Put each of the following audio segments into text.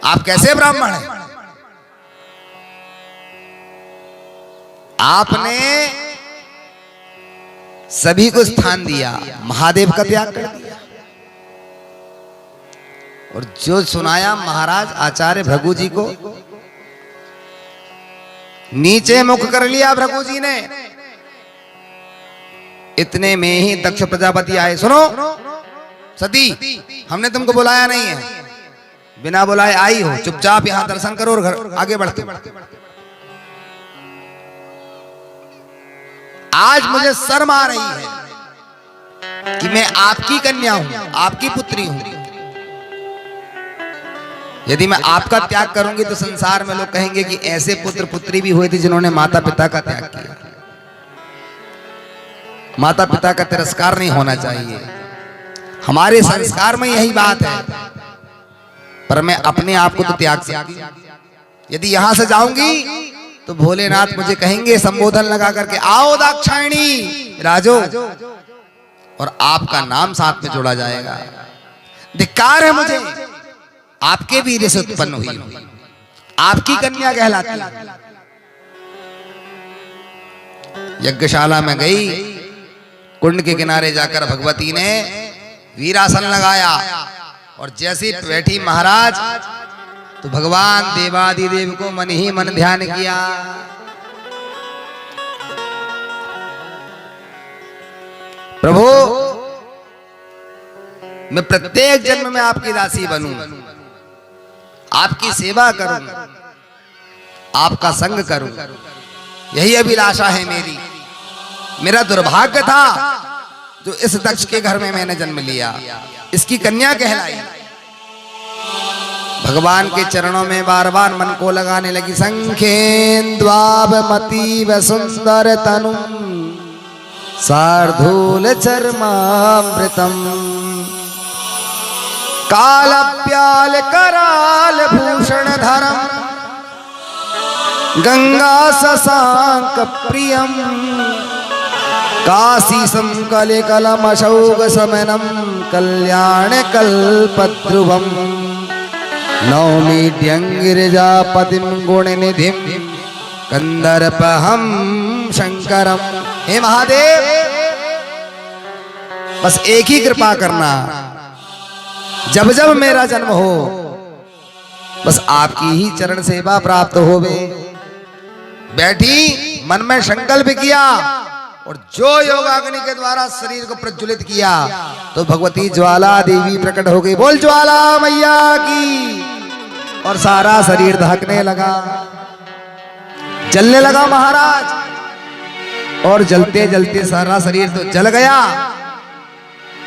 आप कैसे ब्राह्मण हैं? आपने सभी को स्थान दिया, महादेव का त्याग कर दिया। और जो सुनाया महाराज आचार्य भृगु जी को, नीचे मुख कर लिया भृगु जी ने। इतने में ही दक्ष प्रजापति आए। सुनो सती, हमने तुमको बुलाया नहीं है, बिना बुलाए आई हो, चुपचाप यहां दर्शन करो और घर आगे बढ़ते। आज मुझे शर्म आ रही है कि मैं आपकी कन्या हूं, आपकी पुत्री हूं। यदि मैं आपका त्याग करूंगी तो संसार में लोग कहेंगे कि ऐसे पुत्र पुत्री भी हुए थे जिन्होंने माता पिता का त्याग किया। माता पिता का तिरस्कार नहीं होना चाहिए, हमारे संस्कार में यही बात है। पर मैं अपने आप को तो त्याग सकती हूं। यदि यहां से जाऊंगी तो भोलेनाथ मुझे कहेंगे संबोधन लगा करके, आओ दाक्षायणी राजो, और आपका नाम साथ में जोड़ा जाएगा। धिक्कार है मुझे, आपके वीर से उत्पन्न हुई हूं, आपकी कन्या कहलाती है। यज्ञशाला में गई, कुंड के किनारे जाकर भगवती ने वीरासन लगाया और जैसी बैठी महाराज तो भगवान देवादिदेव को मन ही मन ध्यान किया। प्रभु, मैं प्रत्येक जन्म में आपकी दासी बनूं, आपकी सेवा करूं, आपका संग करूं, यही अभिलाषा है मेरी। मेरा दुर्भाग्य था जो इस दक्ष के घर में मैंने जन्म लिया, इसकी कन्या कहलाई। भगवान के चरणों में बार बार मन को लगाने लगी। संखेन्द्वाभमतीव सुंदर तनु शार्दूल चर्मामृतम कालप्याल कराल भूषण धरम गंगा शशांक प्रियम काशीसम कले कलमशौग समनम कल्याण कल्पध्रुवम नौमी गिरिजापतिम गुणनिधिम कंदर्पहम शंकरम। हे महादेव, बस एक ही कृपा करना, जब जब मेरा जन्म हो बस आपकी ही चरण सेवा प्राप्त होवे। बैठी मन में संकल्प किया और जो योगाग्नि के द्वारा शरीर को प्रज्वलित किया तो भगवती ज्वाला देवी प्रकट हो गई। बोल ज्वाला मैया की। और सारा शरीर दहकने लगा, जलने लगा महाराज। और जलते जलते सारा शरीर तो जल गया,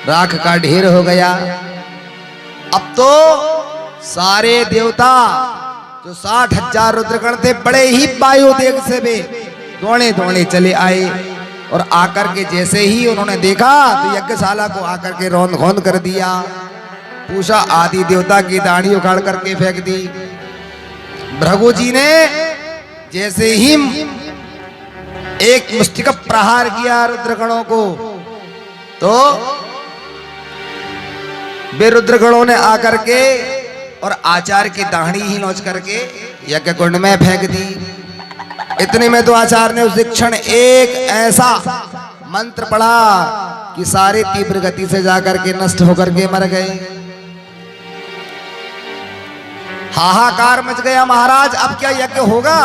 राख का ढेर हो गया। अब तो सारे देवता जो 60,000 रुद्रगण थे बड़े ही वायु देग से वे दौड़े दौड़े चले आए। और आकर के जैसे ही उन्होंने देखा तो यज्ञशाला को आकर के रौंद घोंद कर दिया। पूषा आदि देवता की दाढ़ी उखाड़ करके फेंक दी। भृगु जी ने जैसे ही एक मुष्टिक प्रहार किया रुद्रगणों को तो वे रुद्रगणों ने आकर के और आचार्य की दाढ़ी ही नोच करके यज्ञ कुंड में फेंक दी। इतने में तो आचार्य ने उस क्षण एक ऐसा मंत्र पढ़ा कि सारे तीव्र गति से जाकर के नष्ट होकर के मर गए। हाहाकार मच गया महाराज, अब क्या यज्ञ होगा?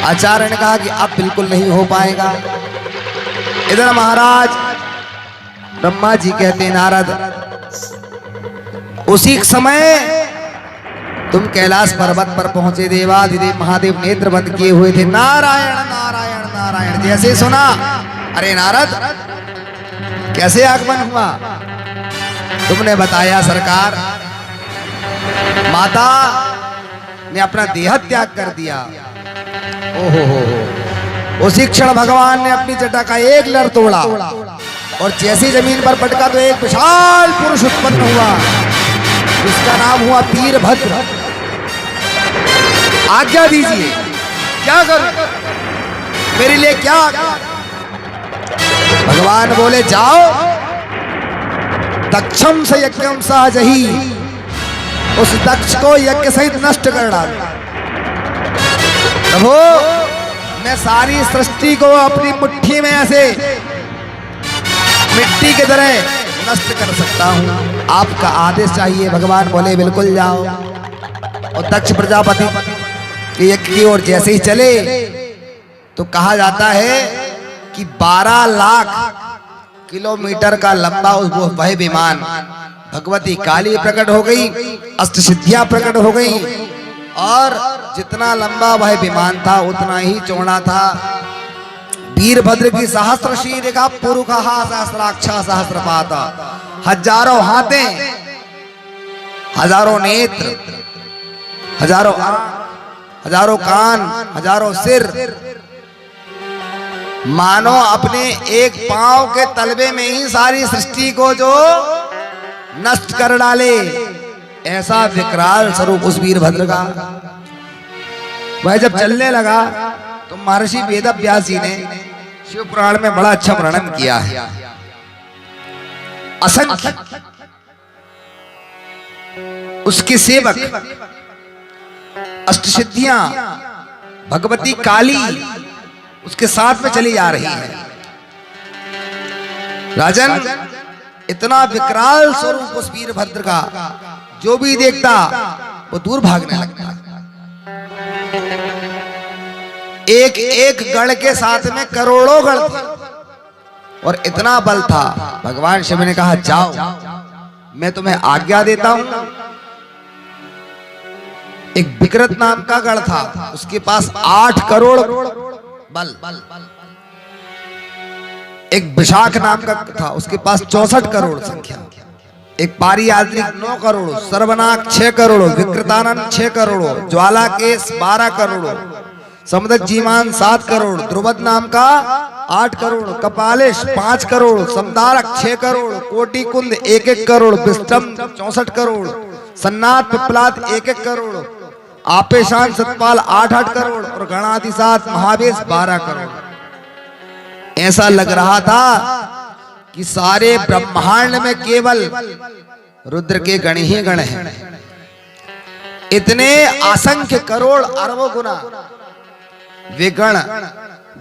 आचार्य ने कहा कि अब बिल्कुल नहीं हो पाएगा। इधर महाराज ब्रह्मा जी कहते, नारद उसी समय तुम कैलाश पर्वत पर पहुंचे। देवादिदेव महादेव नेत्र बंद किए हुए थे। नारायण नारायण नारायण जैसे सुना, अरे नारद कैसे आगमन हुआ? तुमने बताया सरकार, माता ने अपना देह त्याग कर दिया। ओहो हो। उसी क्षण भगवान ने अपनी जटा का एक लर तोड़ा और जैसी जमीन पर पटका तो एक विशाल पुरुष उत्पन्न हुआ जिसका नाम हुआ वीरभद्र। आज्ञा दीजिए, क्या करूं? मेरे लिए क्या? भगवान बोले जाओ दक्षम से यज्ञम सहजही, उस दक्ष को यज्ञ सहित नष्ट कर डाल। प्रभु मैं सारी सृष्टि को अपनी मुट्ठी में ऐसे मिट्टी की तरह नष्ट कर सकता हूं, आपका आदेश चाहिए। भगवान बोले बिल्कुल जाओ। और दक्ष प्रजापति के यज्ञ की ओर जैसे ही चले तो कहा जाता है कि 12 लाख किलोमीटर का लंबा वह विमान, भगवती काली प्रकट हो गई, अष्टसिद्धियां प्रकट हो गई, और जितना लंबा वह विमान था उतना ही चौड़ा था। वीरभद्र की सहस्त्र शीर्षा पुरुखा सहस्राक्षा सहस्रपात, हजारों हाथें, हजारों नेत्र, हजारों आंख, हजारों कान, हजारों सिर, मानो अपने एक पांव के तलवे में ही सारी सृष्टि को जो नष्ट कर डाले, ऐसा विकराल स्वरूप उस वीरभद्र का। वह जब चलने लगा तो महर्षि वेदव्यास जी ने शिव पुराण में बड़ा अच्छा वर्णन किया है। असंख्य उसके सेवक, अष्टसिद्धियां, भगवती काली उसके साथ में चली जा रही है। राजन इतना विकराल स्वरूप उस वीरभद्र का, जो भी देखता वो दूर भागने लगता। एक एक गण के साथ में करोड़ों गण थे और इतना बल था। भगवान शिव ने कहा जाओ, मैं तुम्हें आज्ञा देता हूं। एक विकृत नाम का गण था, उसके पास 8 करोड़ बल। एक विशाख नाम का था, उसके पास 64 करोड़ संख्या। एक पारियाद्रिक 9 करोड़, सर्वनाक 6 करोड़, विकृतानंद 6 करोड़, ज्वाला केस 12 करोड़, समुद्र जीमान 7 करोड़, ध्रुवद नाम का 8 करोड़, कपालेश 5 करोड़, समदारक 6 करोड़, कोटि कुंद 1-1 करोड़, विष्टम 64 करोड़, सन्नाथ पिपलाद 1-1 करोड़, आपेशान सतपाल 8-8 करोड़ और गणाधिसात महावेश 12 करोड़। ऐसा लग रहा था कि सारे ब्रह्मांड में केवल रुद्र के गण ही गण हैं। इतने असंख्य करोड़ अरबों गुना वे गण,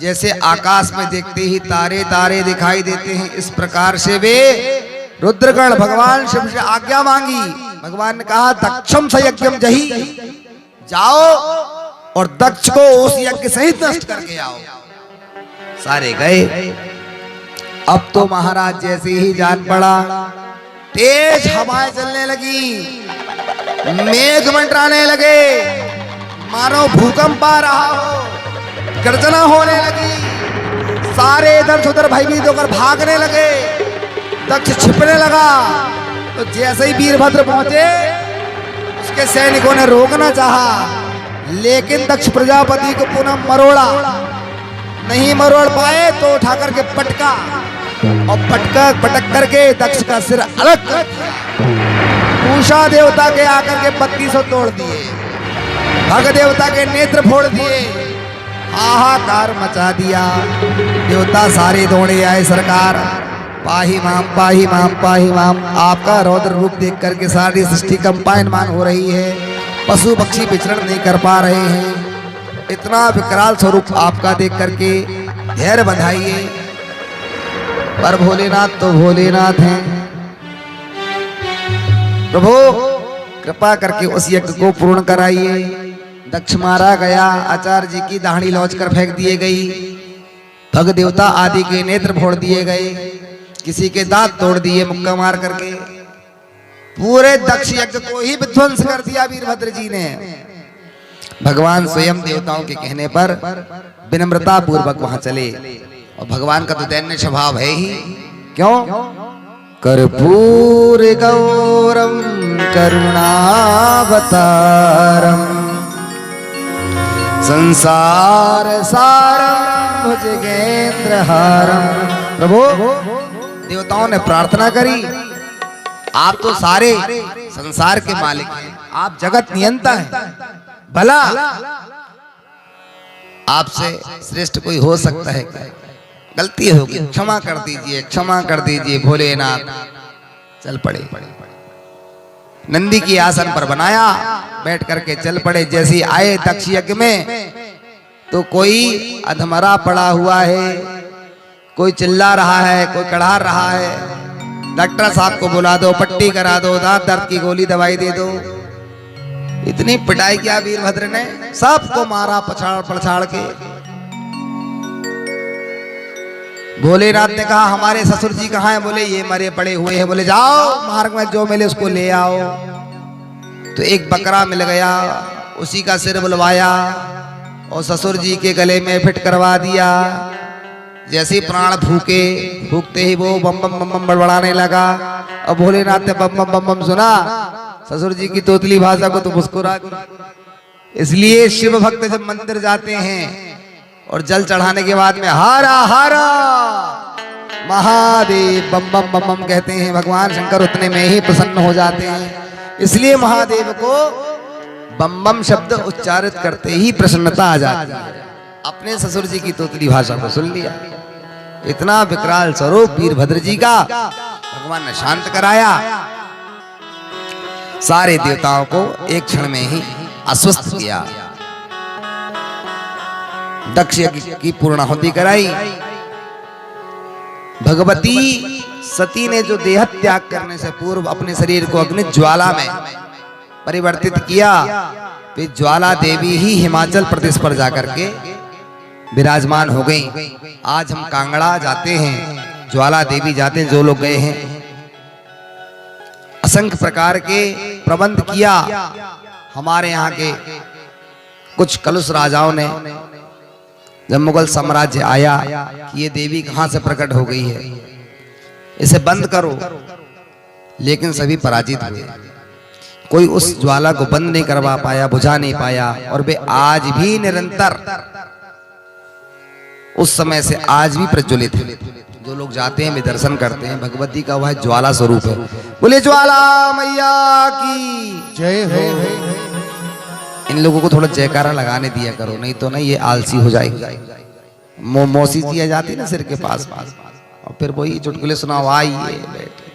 जैसे आकाश में देखते ही तारे तारे दिखाई देते हैं, इस प्रकार से वे रुद्रगण भगवान शिव से आज्ञा मांगी। भगवान ने कहा दक्षम स यज्ञम जही, जाओ और दक्ष को उस यज्ञ सहित नष्ट करके आओ। सारे गए। अब तो महाराज जैसे ही जान पड़ा, तेज हवाएं चलने लगी, मेघ मंडराने लगे, मानो भूकंप आ रहा हो, गर्जना होने लगी। सारे इधर से उधर भयभीत होकर भागने लगे। दक्ष छिपने लगा तो जैसे ही वीरभद्र पहुंचे, उसके सैनिकों ने रोकना चाहा, लेकिन दक्ष प्रजापति को पुनः मरोड़ा। नहीं मरोड़ पाए तो उठा करके पटका, और पटक करके दक्ष का सिर अलग कर दिया। उषा देवता के आकर के 32 तोड़ दिए, भग देवता के नेत्र फोड़ दिए, हाहाकार मचा दिया। देवता सारे दौड़े आए, सरकार पाही माम पाही माम पाही माम। आपका रौद्र रूप देख करके सारी सृष्टि कंपायमान हो रही है, पशु पक्षी विचरण नहीं कर पा रहे हैं। इतना विकराल स्वरूप आपका देख करके धैर्य बंधाइए। पर भोलेनाथ तो भोलेनाथ हैं। प्रभु कृपा करके उस यज्ञ को पूर्ण कराइए। दक्ष मारा गया, आचार्य जी की दाढ़ी लौच कर फेंक दिए गई, भग देवता आदि के नेत्र फोड़ दिए गए, किसी के दांत तोड़ दिए मुक्का मार करके। पूरे दक्ष यज्ञ को ही विध्वंस कर दिया वीरभद्र जी ने। भगवान स्वयं देवताओं के कहने पर विनम्रता पूर्वक वहां चले, और भगवान का तो दैन्य स्वभाव है ही। क्यों? कर्पूर गौरम करुणावतारम संसार सारम भुजगेंद्रहारम। प्रभु देवताओं ने प्रार्थना करी, आप तो सारे संसार के मालिक हैं, आप जगत नियंता हैं, भला आपसे श्रेष्ठ कोई हो सकता है क्या? गलती होगी, क्षमा कर दीजिए, क्षमा कर दीजिए भोलेनाथ। चल पड़े। नंदी की आसन पर बनाया, बैठ करके चल पड़े। जैसे ही आए दक्ष यज्ञ में तो कोई अधमरा पड़ा हुआ है, कोई चिल्ला रहा है, कोई कड़ार रहा है। डॉक्टर साहब को बुला दो, पट्टी करा दो, दांत दर्द की गोली दवाई दे दो। इतनी पिटाई किया वीरभद्र ने, सबको मारा पछाड़ पछाड़ के। भोलेनाथ ने कहा हमारे ससुर जी कहाँ हैं? बोले ये मरे पड़े हुए हैं। बोले जाओ मार्ग में जो मिले उसको ले आओ। तो एक बकरा मिल गया, उसी का सिर बुलवाया और ससुर जी के गले में फिट करवा दिया। जैसे ही प्राण फूके, फूकते ही वो बम बम बम बम बड़बड़ाने लगा। और भोलेनाथ ने बम बम बम बम सुना, ससुर जी की तोतली भाषा को तो मुस्कुरा दी। इसलिए शिव भक्त जब मंदिर जाते हैं और जल चढ़ाने के बाद में हारा हारा महादेव बम बम बम बम कहते हैं, भगवान शंकर उतने में ही प्रसन्न हो जाते हैं। इसलिए महादेव को बम बम शब्द उच्चारित करते ही प्रसन्नता आ जाती है। अपने ससुर जी की तोतली भाषा को सुन लिया। इतना विकराल स्वरूप वीरभद्र जी का भगवान ने शांत कराया। सारे देवताओं को एक क्षण में ही आश्वस्त किया। दक्ष यज्ञ की पूर्णाहुति कराई। भगवती सती ने जो देह त्याग करने से पूर्व अपने शरीर को अग्नि ज्वाला में परिवर्तित किया, फिर ज्वाला देवी ही हिमाचल प्रदेश पर जाकर के विराजमान हो गई। आज हम कांगड़ा जाते हैं, ज्वाला देवी जाते हैं, जो लोग गए हैं। असंख्य प्रकार के प्रबंध किया हमारे यहाँ के कुछ कलुष राजाओं ने। जब मुगल साम्राज्य आया कि ये देवी कहां से प्रकट हो गई है, इसे बंद करो, लेकिन सभी पराजित हुए। कोई उस ज्वाला को बंद नहीं करवा पाया, बुझा नहीं पाया। और वे आज भी निरंतर उस समय से आज भी प्रज्वलित है। जो लोग जाते हैं वे दर्शन करते हैं, भगवती का वह ज्वाला स्वरूप है। बोले ज्वाला मैया की जय हो। इन लोगों को थोड़ा जयकारा लगाने दिया करो, नहीं तो ना ये आलसी हो जाएगी। मौसी दिया जाती ना सिर के पास और फिर वही चुटकुले सुनाओ, आइए बैठे।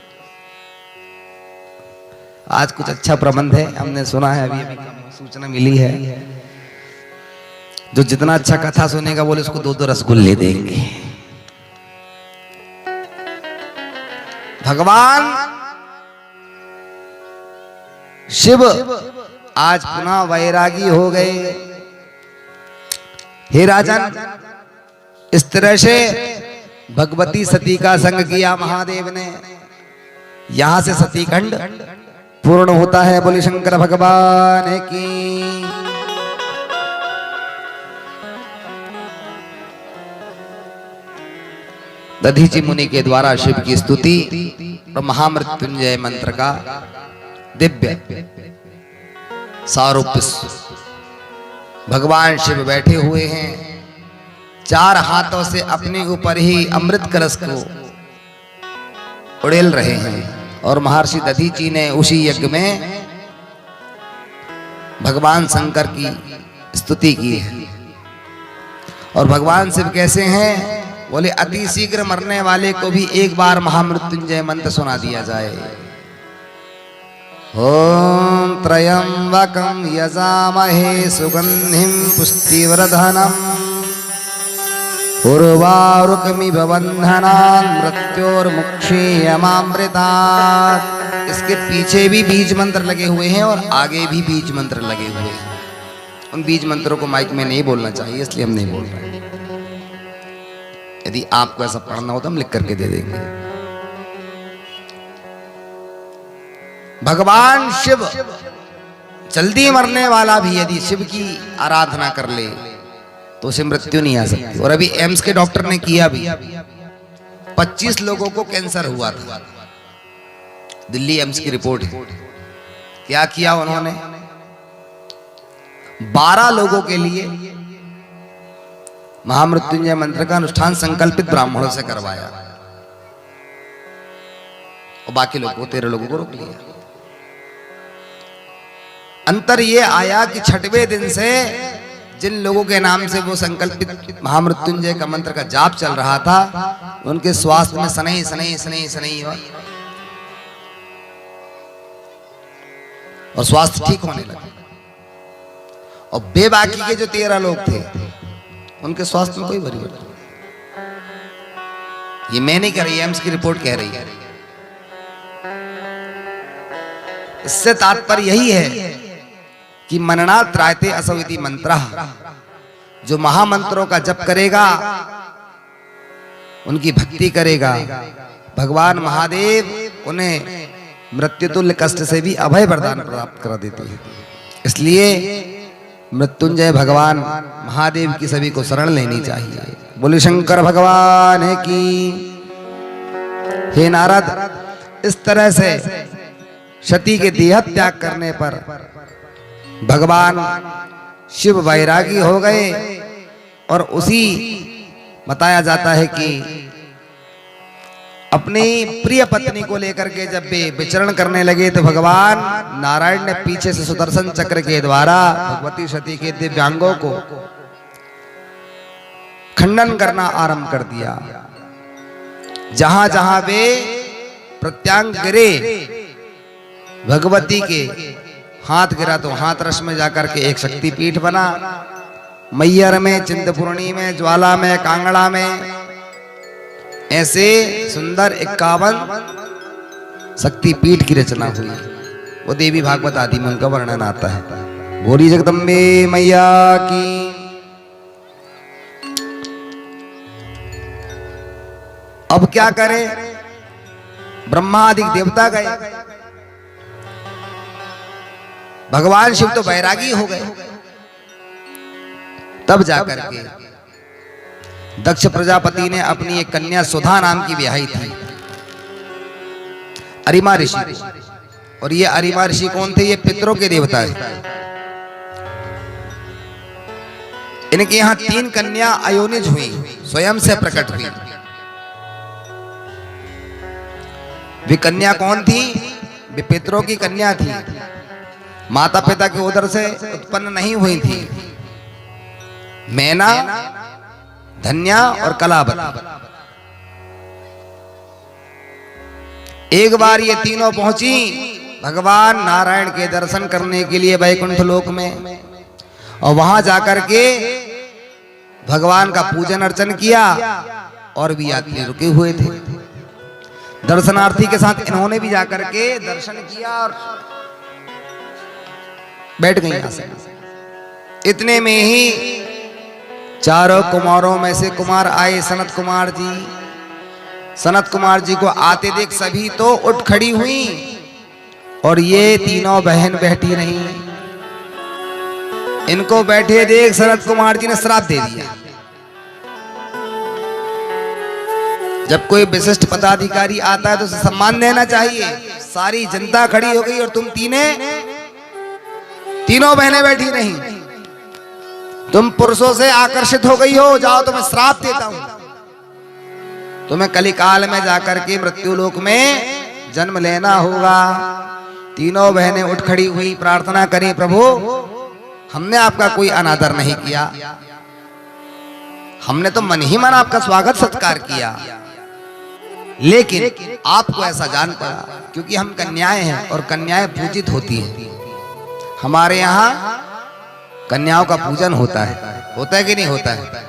आज कुछ अच्छा प्रबंध है, हमने सुना है, अभी सूचना मिली है। जो जितना अच्छा कथा सुनेगा बोले उसको 2-2 रसगुल्ले देंगे। भगवान शिव आज पुनः वैरागी हो गए। हे राजन, इस तरह से भगवती सती का संग किया महादेव ने। यहां से सती खंड पूर्ण होता है। बोले शंकर भगवान की। दधीचि मुनि के द्वारा शिव की स्तुति और महामृत्युंजय मंत्र का दिव्य सारूप्य। भगवान शिव बैठे हुए हैं, 4 हाथों से अपने ऊपर ही अमृत कलश को उड़ेल रहे हैं। और महर्षि दधीचि ने उसी यज्ञ में भगवान शंकर की स्तुति की है। और भगवान शिव कैसे हैं? बोले अति शीघ्र मरने वाले को भी एक बार महामृत्युंजय मंत्र सुना दिया जाए। ओम त्र्यंबकं यजामहे सुगंधिं पुष्टिवर्धनम् उर्वारुकमिव बन्धनान् मृत्योर्मुक्षीयमामृतात्। इसके पीछे भी बीज मंत्र लगे हुए हैं और आगे भी बीज मंत्र लगे हुए हैं। उन बीज मंत्रों को माइक में नहीं बोलना चाहिए, इसलिए हम नहीं बोल रहे। यदि आपको ऐसा पढ़ना हो तो हम लिख करके दे देंगे। भगवान शिव जल्दी मरने वाला भी यदि शिव की आराधना कर ले तो उसे मृत्यु नहीं आ सकती। और अभी एम्स के डॉक्टर ने किया भी, 25 लोगों को कैंसर हुआ था। दिल्ली एम्स की रिपोर्ट है। क्या किया उन्होंने? 12 लोगों के लिए महामृत्युंजय मंत्र का अनुष्ठान संकल्पित ब्राह्मणों से करवाया और बाकी लोगों को 13 लोगों को रोक लिया। अंतर ये आया कि 6वें दिन से जिन लोगों के नाम से वो संकल्पित महामृत्युंजय का मंत्र का जाप चल रहा था, उनके स्वास्थ्य में सनई सनई सनई सनई और स्वास्थ्य ठीक होने लगा। और बेबाकी के जो 13 लोग थे उनके स्वास्थ्य में कोई परिवर्तन नहीं। ये मैं नहीं कह रही, एम्स की रिपोर्ट कह रही है। इससे तात्पर्य यही है कि मनना त्रायते असविति मंत्र, जो महामंत्रों का जप करेगा, उनकी भक्ति करेगा, भगवान महादेव उन्हें मृत्युतुल्य कष्ट से भी अभय वरदान प्राप्त करा देते हैं। इसलिए मृत्युंजय भगवान महादेव की सभी को शरण लेनी चाहिए। बोले शंकर भगवान है की। हे नारद, इस तरह से सती के देह त्याग करने पर भगवान शिव वैरागी हो गए। और उसी बताया जाता है कि अपनी प्रिय पत्नी को लेकर के जब वे विचरण करने लगे तो भगवान नारायण ने पीछे से सुदर्शन चक्र के द्वारा भगवती सती के दिव्यांगों को खंडन करना आरंभ कर दिया। जहां जहां वे प्रत्यांग गिरे, भगवती के हाथ गिरा तो हाथरस में जाकर के एक शक्तिपीठ बना। मैयर में, चिंतपूर्णी में, ज्वाला में, कांगड़ा में ऐसे सुंदर 51 शक्तिपीठ की रचना हुई। वो देवी भागवत आदि में उनका वर्णन आता है। बोली जगदम्बे मैया की। अब क्या करें, ब्रह्मादि देवता गए, भगवान शिव तो बैरागी हो गए। तब जाकर के दक्ष प्रजापति ने अपनी एक कन्या सुधा नाम की ब्याही थी अरिमा ऋषि। और ये अरिमा ऋषि कौन थे? ये पितरों के देवता है। इनके यहां 3 कन्या अयोनिज हुई, स्वयं से प्रकट हुई। वे कन्या कौन थी? वे पितरों की कन्या थी, माता पिता के उदर से उत्पन्न नहीं हुई थी। मैना, धन्या और कलावती। एक बार ये तीनों पहुंची भगवान नारायण के दर्शन करने के लिए वैकुंठ लोक में। और वहां जाकर के भगवान का पूजन अर्चन किया। और भी यात्री रुके हुए थे दर्शनार्थी के साथ, इन्होंने भी जाकर के दर्शन किया और बैठ गई। इतने में ही चारों कुमारों में से कुमार आए, सनत कुमार जी। सनत कुमार जी को आते देख सभी तो उठ खड़ी हुई और ये तीनों बहन बैठी रही। इनको बैठे देख सनत कुमार जी ने श्राप दे दिया। जब कोई विशिष्ट पदाधिकारी आता है तो उसे सम्मान देना चाहिए। सारी जनता खड़ी हो गई और तुम तीनों बहनें बैठी रही। तुम पुरुषों से आकर्षित हो गई हो, जाओ तुम्हें श्राप देता हूं। तुम्हें कलिकाल में जाकर के मृत्यु लोक में जन्म लेना होगा। तीनों बहनें उठ खड़ी हुई, प्रार्थना करें, प्रभु हमने आपका कोई अनादर नहीं किया, हमने तो मन ही मन आपका स्वागत सत्कार किया, लेकिन आपको ऐसा जान पड़ा क्योंकि हम कन्याएं हैं और कन्याएं पूजित होती हैं। हमारे यहाँ कन्याओं का पूजन होता है कि नहीं होता है?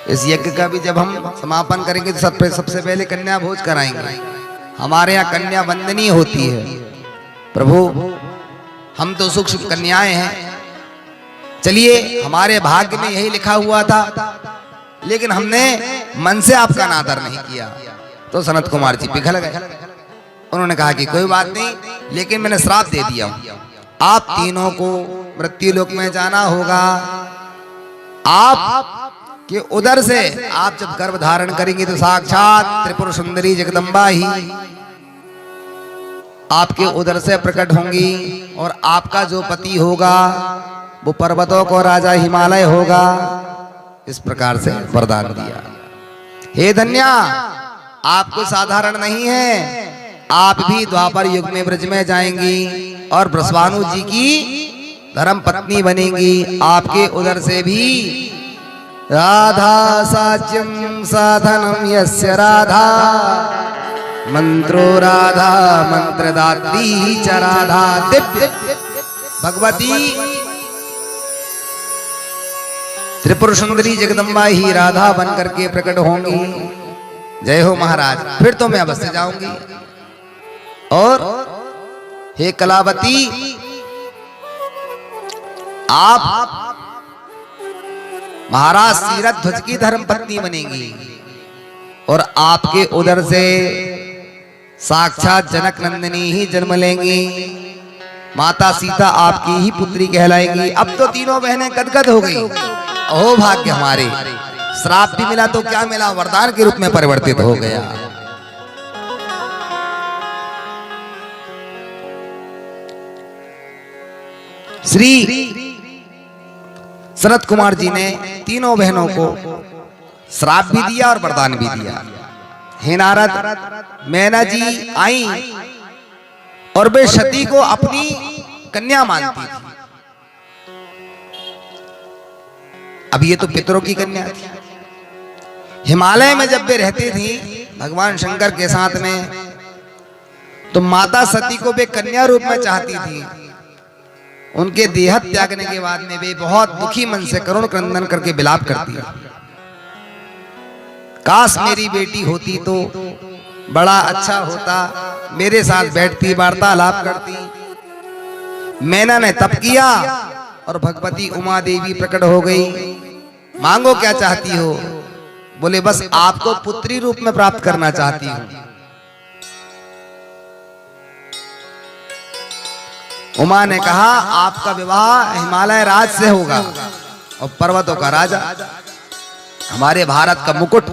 इस यज्ञ का भी जब हम समापन करेंगे तो सबसे पहले कन्या भोज कराएंगे। हमारे यहाँ कन्या वंदनीय होती है। प्रभु हम तो सूक्ष्म कन्याएं हैं, चलिए हमारे भाग्य में यही लिखा हुआ था, लेकिन हमने मन से आपका अनादर नहीं किया। तो सनत कुमार जी पिघल गए। उन्होंने कहा कि कोई बात नहीं, लेकिन मैंने श्राप दे दिया, आप तीनों को मृत्यु लोक में जाना होगा। आप के उदर से आप जब गर्भ धारण करेंगे तो साक्षात त्रिपुर सुंदरी जगदम्बा ही आपके उदर से प्रकट होंगी और आपका जो पति होगा वो पर्वतों को राजा हिमालय होगा। इस प्रकार से वरदान दिया। हे धन्या, आपको साधारण नहीं है, आप भी द्वापर युग में ब्रज में जाएंगी और ब्रजभानु जी की धर्म पत्नी बनेंगी। आपके उदर से भी राधा साच्यम साधनम यस्य राधा मंत्रो राधा मंत्रदात्री च राधा दिव्य भगवती त्रिपुर सुंदरी जगदम्बा ही राधा बन करके प्रकट होंगी। जय हो महाराज। फिर तो मैं अवश्य जाऊंगी। और हे कलावती, आप महाराज सीरध्वज की धर्म पत्नी बनेंगी और आपके उदर से साक्षात जनक नंदिनी ही जन्म लेंगी। माता सीता आपकी ही पुत्री कहलाएंगी। अब तो तीनों बहनें गदगद हो गई। ओ भाग्य हमारे, श्राप भी मिला तो क्या मिला, वरदान के रूप में परिवर्तित हो गया। श्री शरद कुमार जी ने तीनों बहनों को श्राप भी दिया और वरदान भी दिया। हे नारद, मैना जी आई और वे सती को अपनी कन्या मानती थी। अब ये तो पितरों की कन्या थी। हिमालय में जब वे रहती थी भगवान शंकर के साथ में, तो माता सती को वे कन्या रूप में चाहती थी। उनके देह त्यागने के बाद में वे बहुत दुखी मन से करुण क्रंदन करके विलाप करती है। काश मेरी बेटी होती तो बड़ा अच्छा होता, मेरे साथ बैठती, वार्तालाप करती। मैना ने तप किया और भगवती उमा देवी प्रकट हो गई। मांगो क्या चाहती हो? बोले बस आपको पुत्री रूप में प्राप्त करना चाहती हूं। उमा ने कहा आपका विवाह हिमालय राज से होगा और पर्वतों का राजा, हमारे भारत का मुकुट।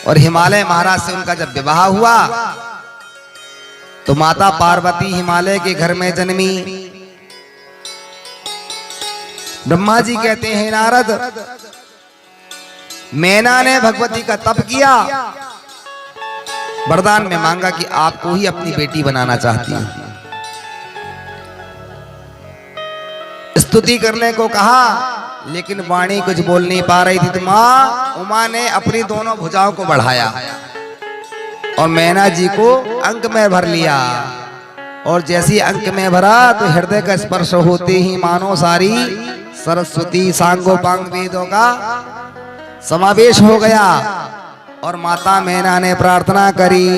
और हिमालय महाराज से उनका जब विवाह हुआ तो माता पार्वती हिमालय के घर में जन्मी। ब्रह्मा जी कहते हैं नारद, मैना ने भगवती का तप किया, वरदान में मांगा कि आपको ही अपनी बेटी बनाना चाहती हूं। स्तुति करने को कहा लेकिन वाणी कुछ बोल नहीं पा रही थी। तो मां उमा ने अपनी दोनों भुजाओं को बढ़ाया और मैना जी को अंक में भर लिया। और जैसी अंक में भरा तो हृदय का स्पर्श होते ही मानो सारी सरस्वती सांगोपांग वेदों का समावेश हो गया। और माता मैना ने प्रार्थना करी,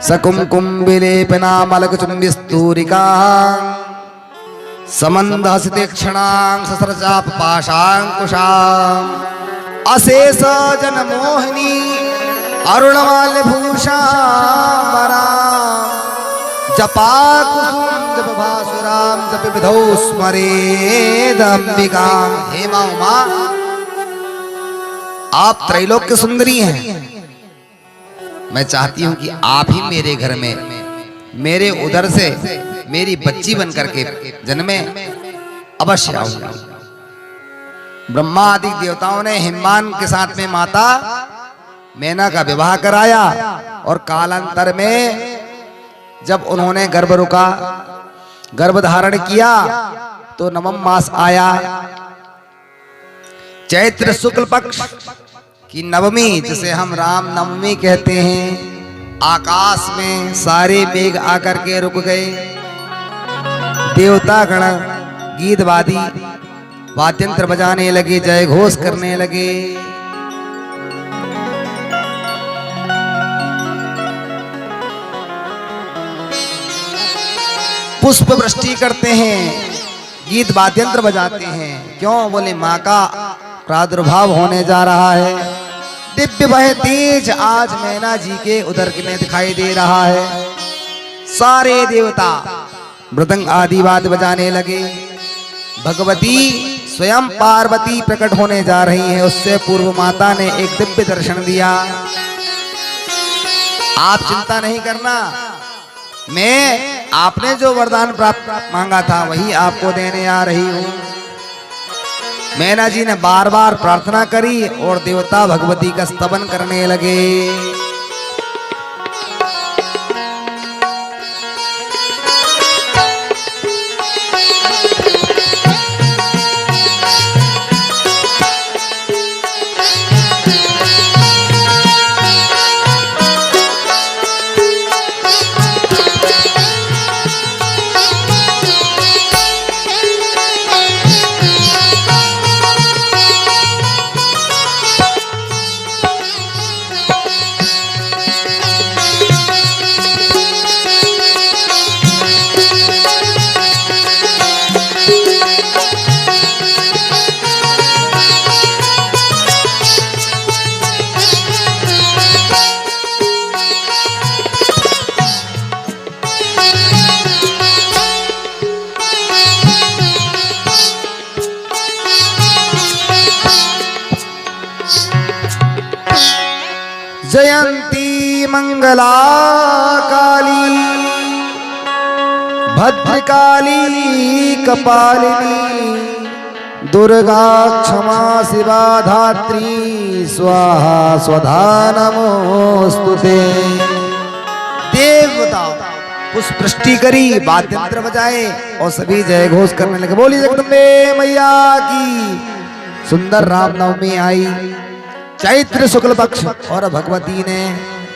सकुमकुम विलेपना मलकचुंबिस्तूरिका समंदहसितेक्षणां ससरचाप पाशांकुशां अशेष जनमोहिनी अरुणमाल्यभूषां जपा कुसुम जप भासुरां जप विधौ स्मरेदंबिकां। हे मां उमा, आप त्रैलोक्य सुंदरी हैं। मैं चाहती हूं कि आप ही मेरे घर में मेरे उदर से मेरी बच्ची बन करके जन्मे, अवश्य आऊंगा। ब्रह्मा आदि देवताओं ने हिमान के साथ में माता मैना का विवाह कराया। और कालांतर में जब उन्होंने गर्भ रुका, गर्भ धारण किया तो नवम मास आया, चैत्र शुक्ल पक्ष की नवमी, जिसे हम राम नवमी कहते हैं। आकाश में सारे मेघ आकर के रुक गए। देवता गण गीत वादी वाद्यंत्र बजाने लगे, जय घोष करने लगे। पुष्प वृष्टि करते हैं, गीत वाद्यंत्र बजाते हैं। क्यों? बोले माँ का प्रादुर्भाव होने जा रहा है। दिव्य वह तेज आज मैना जी के उदर में दिखाई दे रहा है। सारे देवता मृदंग आदि वाद्य बजाने लगे। भगवती स्वयं पार्वती प्रकट होने जा रही है। उससे पूर्व माता ने एक दिव्य दर्शन दिया। आप चिंता नहीं करना, मैं आपने जो वरदान प्राप्त मांगा था वही आपको देने आ रही हूं। मैना जी ने बार बार प्रार्थना करी और देवता भगवती का स्तवन करने लगे। कीर्ति मंगला काली भद्रकाली कपालिनी दुर्गा क्षमा शिवा धात्री स्वाहा स्वधा नमोस्तुते। देवता पुष्पृष्टि करी, वाद्यंत्र बजाए और सभी जय घोष करने लगे। बोली जगदम्बे मैया की। सुंदर रामनवमी आई, चैत्र शुक्ल पक्ष और भगवती ने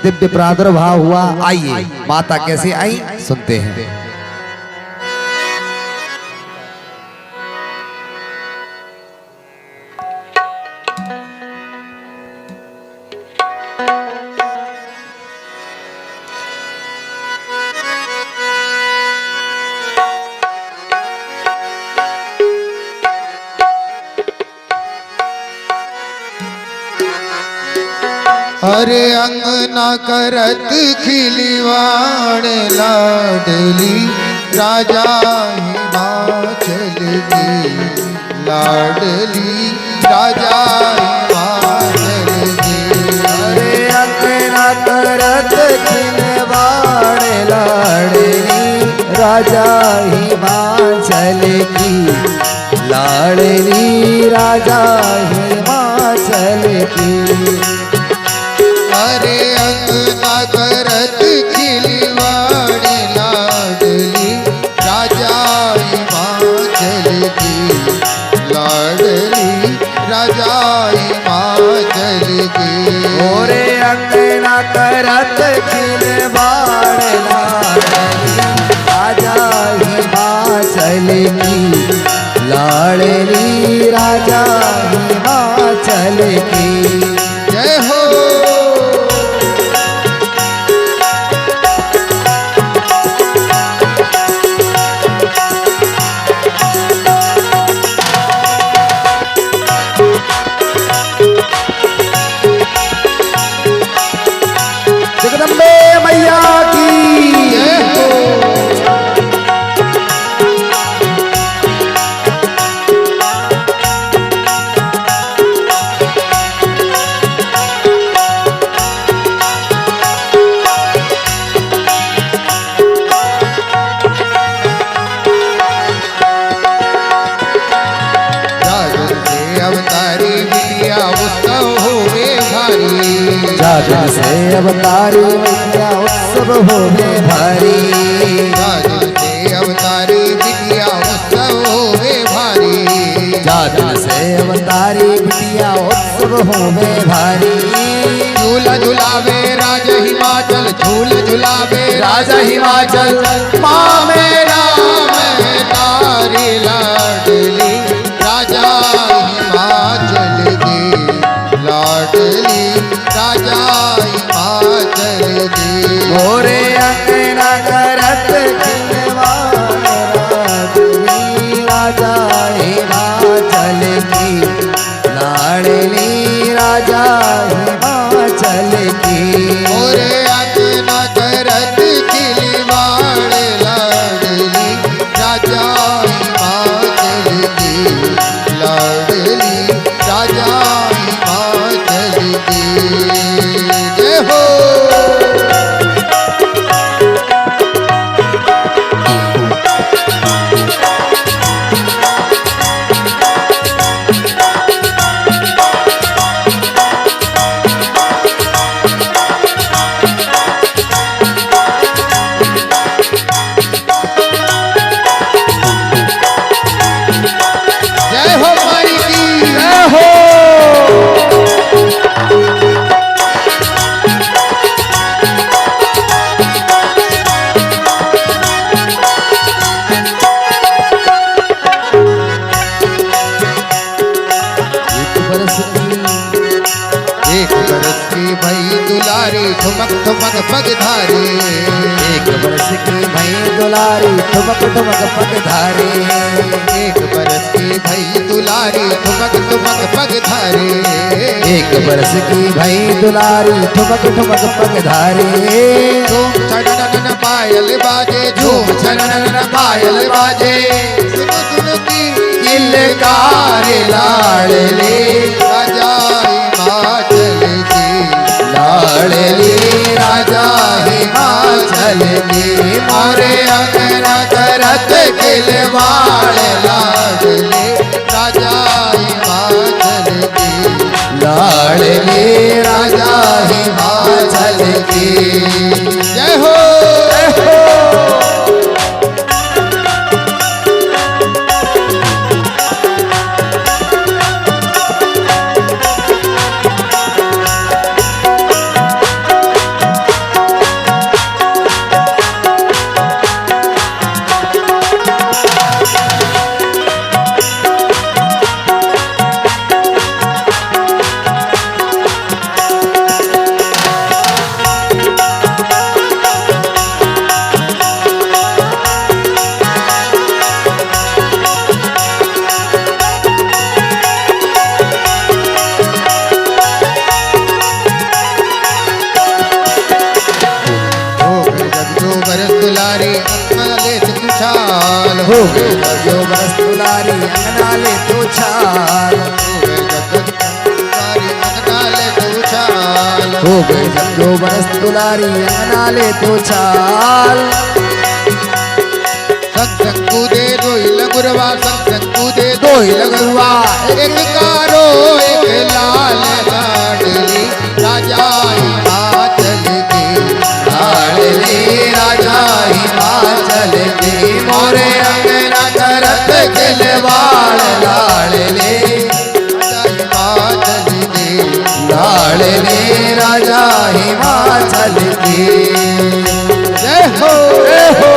दिव्य प्रादुर्भाव हुआ। आइए माता कैसे आई सुनते हैं। अरे अंगना करत खिलवाड़ लाडली राजा हिमाचल की लाडली राजा हिमाचल की। अरे अंगना करत खिलवाड़ लाडली राजा हिमाचल की लाडली राजा हिमाचल की। अरे अंगना करत खिलवाड़ लाडली राजा हिमाचल की लाडली राजा हिमाचल की। ओरे अंगना करत खिलवाड़ लाडली राजा हिमाचल की लाडली राजा हिमाचल की। जय हो। जगदम्बे मैया की जय हो। अवतारी बिटिया उत्सव होवे भारी जागन से अवतारी मैया उत्सव होवे भारी। जागन से अवतारी बिटिया उत्सव होवे भारी जागन से अवतारी बिटिया उत्सव होवे भारी। झूला झुलावे राजा हिमाचल झूला झुलावे राजा हिमाचल माँ मेरा मैं तारी लाडली राजा हिमाचल की लाडली राजा हिमाचल की। मोरे अंगना करत खिलवाड़ लाडली राजा हिमाचल की लाडली राजा हिमाचल की। मोरे अंगना करत खिलवाड़ लाडली राजा हिमाचल की लाडली राजा हिमाचल की। जय हो। जय हो माई की जय हो। एक बरस की भई दुलारी ठुमक ठुमक पगधारी एक बरस की भई दुलारी ठुमक ठुमक पगधारी। एक बरस की भई दुलारी ठुमक ठुमक पगधारी एक बरस की भई दुलारी ठुमक ठुमक पगधारी। झूम छनन पायल बाजे झूम छनन पायल बाजे सुन सुन की किलकार लाडली राजा हिमाचल की लाडली राजा हिमाचल की मोरे अंगना करत खिलवाड़ लाडली राजा हिमाचल की लाडली राजा हिमाचल की जय हो हो गए जो बरस दुलारी अंगना ले तो छाल हो गए जो बरस दुलारी अंगना ले तो छाल सत्संगू दे दो लगुरवा सत्संगू दे दो ही लगुरवा एक कारो एक लाल लाडली राजा हिमाचल की लाडली राजा हिमाचल की मोरे अंगना करत खिलवाड़ लाडली हिमाचल की लाडली राजा हिमाचल की जय हो जय हो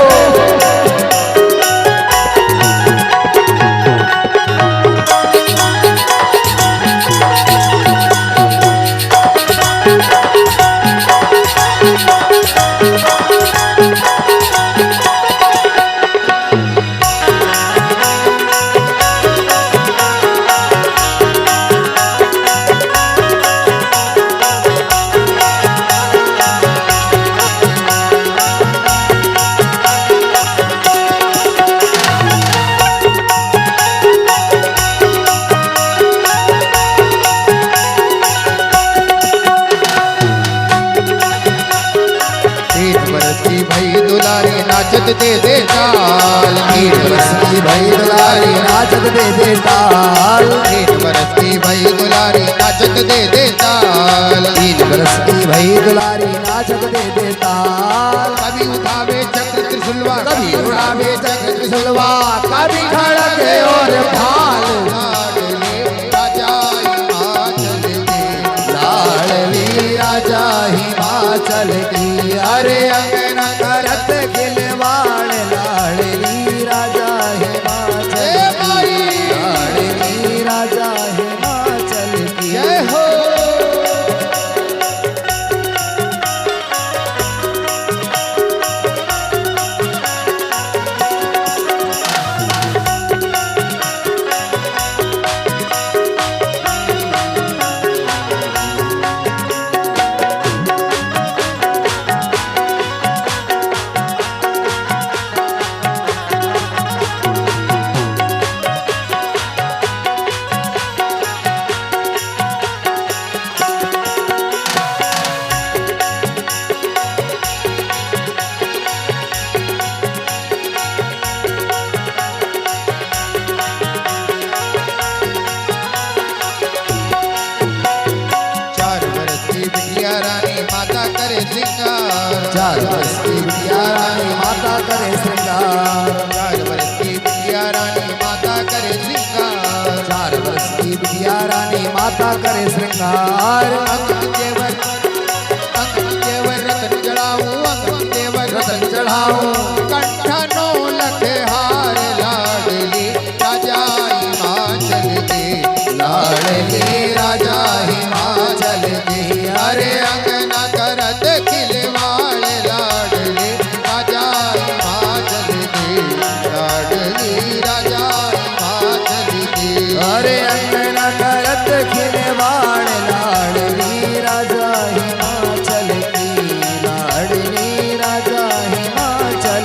नाचत दे दे ताल मीर बरस की भाई दुलारी नाचत दे दे ताल एक बरस की भाई दुलारी नाचत दे दे ताल 3 बरस की भाई दुलारी नाचत दे दे ताल कभी उठावे चक्र त्रिशूलवा कभी उड़ावे चक्र त्रिशूलवा कभी खड़के और भाल लाडली राजा हिमाचल की लाडली राजा हिमाचल की अरे अंगना करत खिलवाड़ लाडली राजा हिमाचल की लाडली राजा हिमाचल की जय हो करे श्रृंगार 4 वर्ष की बिटिया रानी माता करे श्रृंगार 4 वर्ष की बिटिया रानी माता करे श्रृंगार 4 वर्ष की बिटिया रानी माता करे श्रृंगार अंगन देवर रतन चढ़ाऊं अंगन देवर रतन चढ़ाऊं कंठनो लखे हार लाडली राजा हिमाचल की लाडली राजा हिमाचल की अरे अंगना करत खिलवाड़ लाडली राजा हिमाचल की लाडली राजा हिमाचल की अरे अंगना करत खिलवाड़ लाडली राजा हिमाचल की लाडली राजा हिमाचल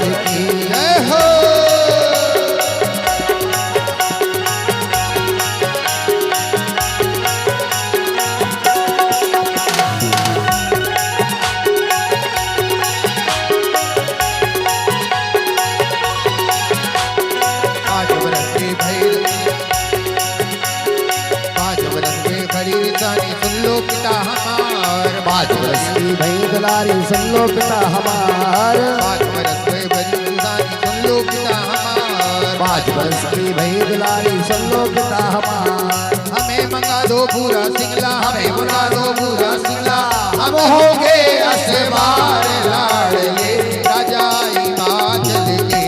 दुलारी सुन लो पिता हमार। 5 बरस भई बड़ी दुलारी सुन लो पिता हमार। 5 बरस की भई दुलारी सुन लो पिता हमार। हमें मंगा दो पूरा सिंगला, हमें मंगा दो पूरा सिंगला, हम होंगे असवार लाडले राजा हिमाचल के,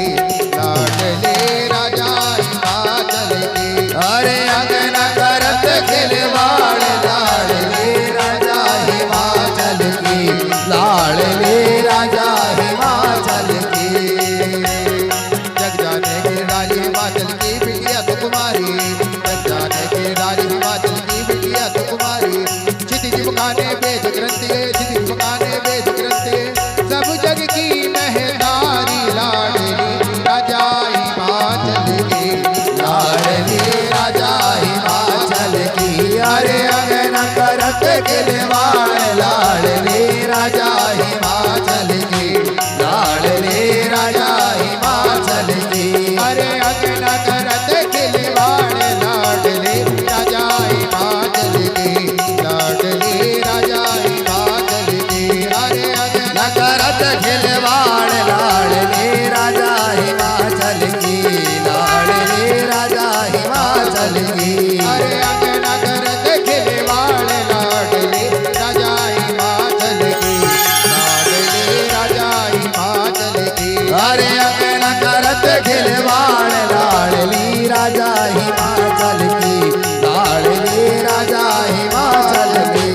लाडले राजा हिमाचल के। अरे अगन करत खिलवाड़ लाडले राजा हिमाचल के, लाडले राजा हिमाचल के। जग जाने के राज हिमाचल की बिटिया तो कुमारी, जग जाने के राज हिमाचल की बिटिया तो कुमारी। क्षितिज मुखाने वेद ग्रंथ है, क्षितिज मुखाने वेद ग्रंथ है, सब जग की महतारी लाडली राजा हिमाचल की, लाडली राजा हिमाचल की। अरे अगन करत खिलवाड़ लाडले राजा हिमाचल की, लाडले राजा हिमाचल की। अरे अगन करत खिलवाड़ लाडले राजा हिमाचल की, लाडले राजा हिमाचल की। अरे अगन करत खिलवाड़ लाडले राजा हिमाचल की, लाडले राजा हिमाचल की। अरे अगन करत खिलवाड़ लाडले राजा हिमाचल की, लाडले राजा हिमाचल की। अरे अगन करत खिलवाड़ लाडली राजा हिमाचल की, लाडली राजा हिमाचल की।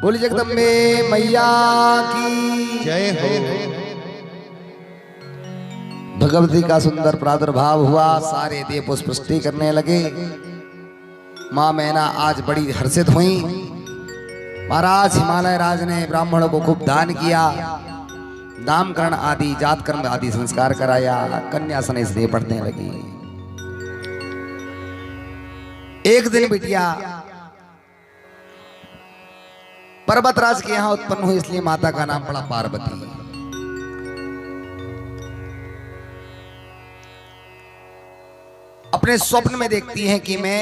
बोली जगदम्बे मैया की जय हो। भगवती का सुंदर प्रादुर्भाव हुआ, सारे देव पुष्प पुष्टि करने लगे। माँ मैना आज बड़ी हर्षित हुई। महाराज हिमालय राज ने ब्राह्मणों को खूब दान किया, नामकरण आदि जातकर्म आदि संस्कार कराया, कन्या स्नेह पढ़ने लगी। एक दिन बिटिया पर्वतराज के यहाँ उत्पन्न हुई, इसलिए माता का नाम पड़ा पार्वती। अपने स्वप्न में देखती हैं कि मैं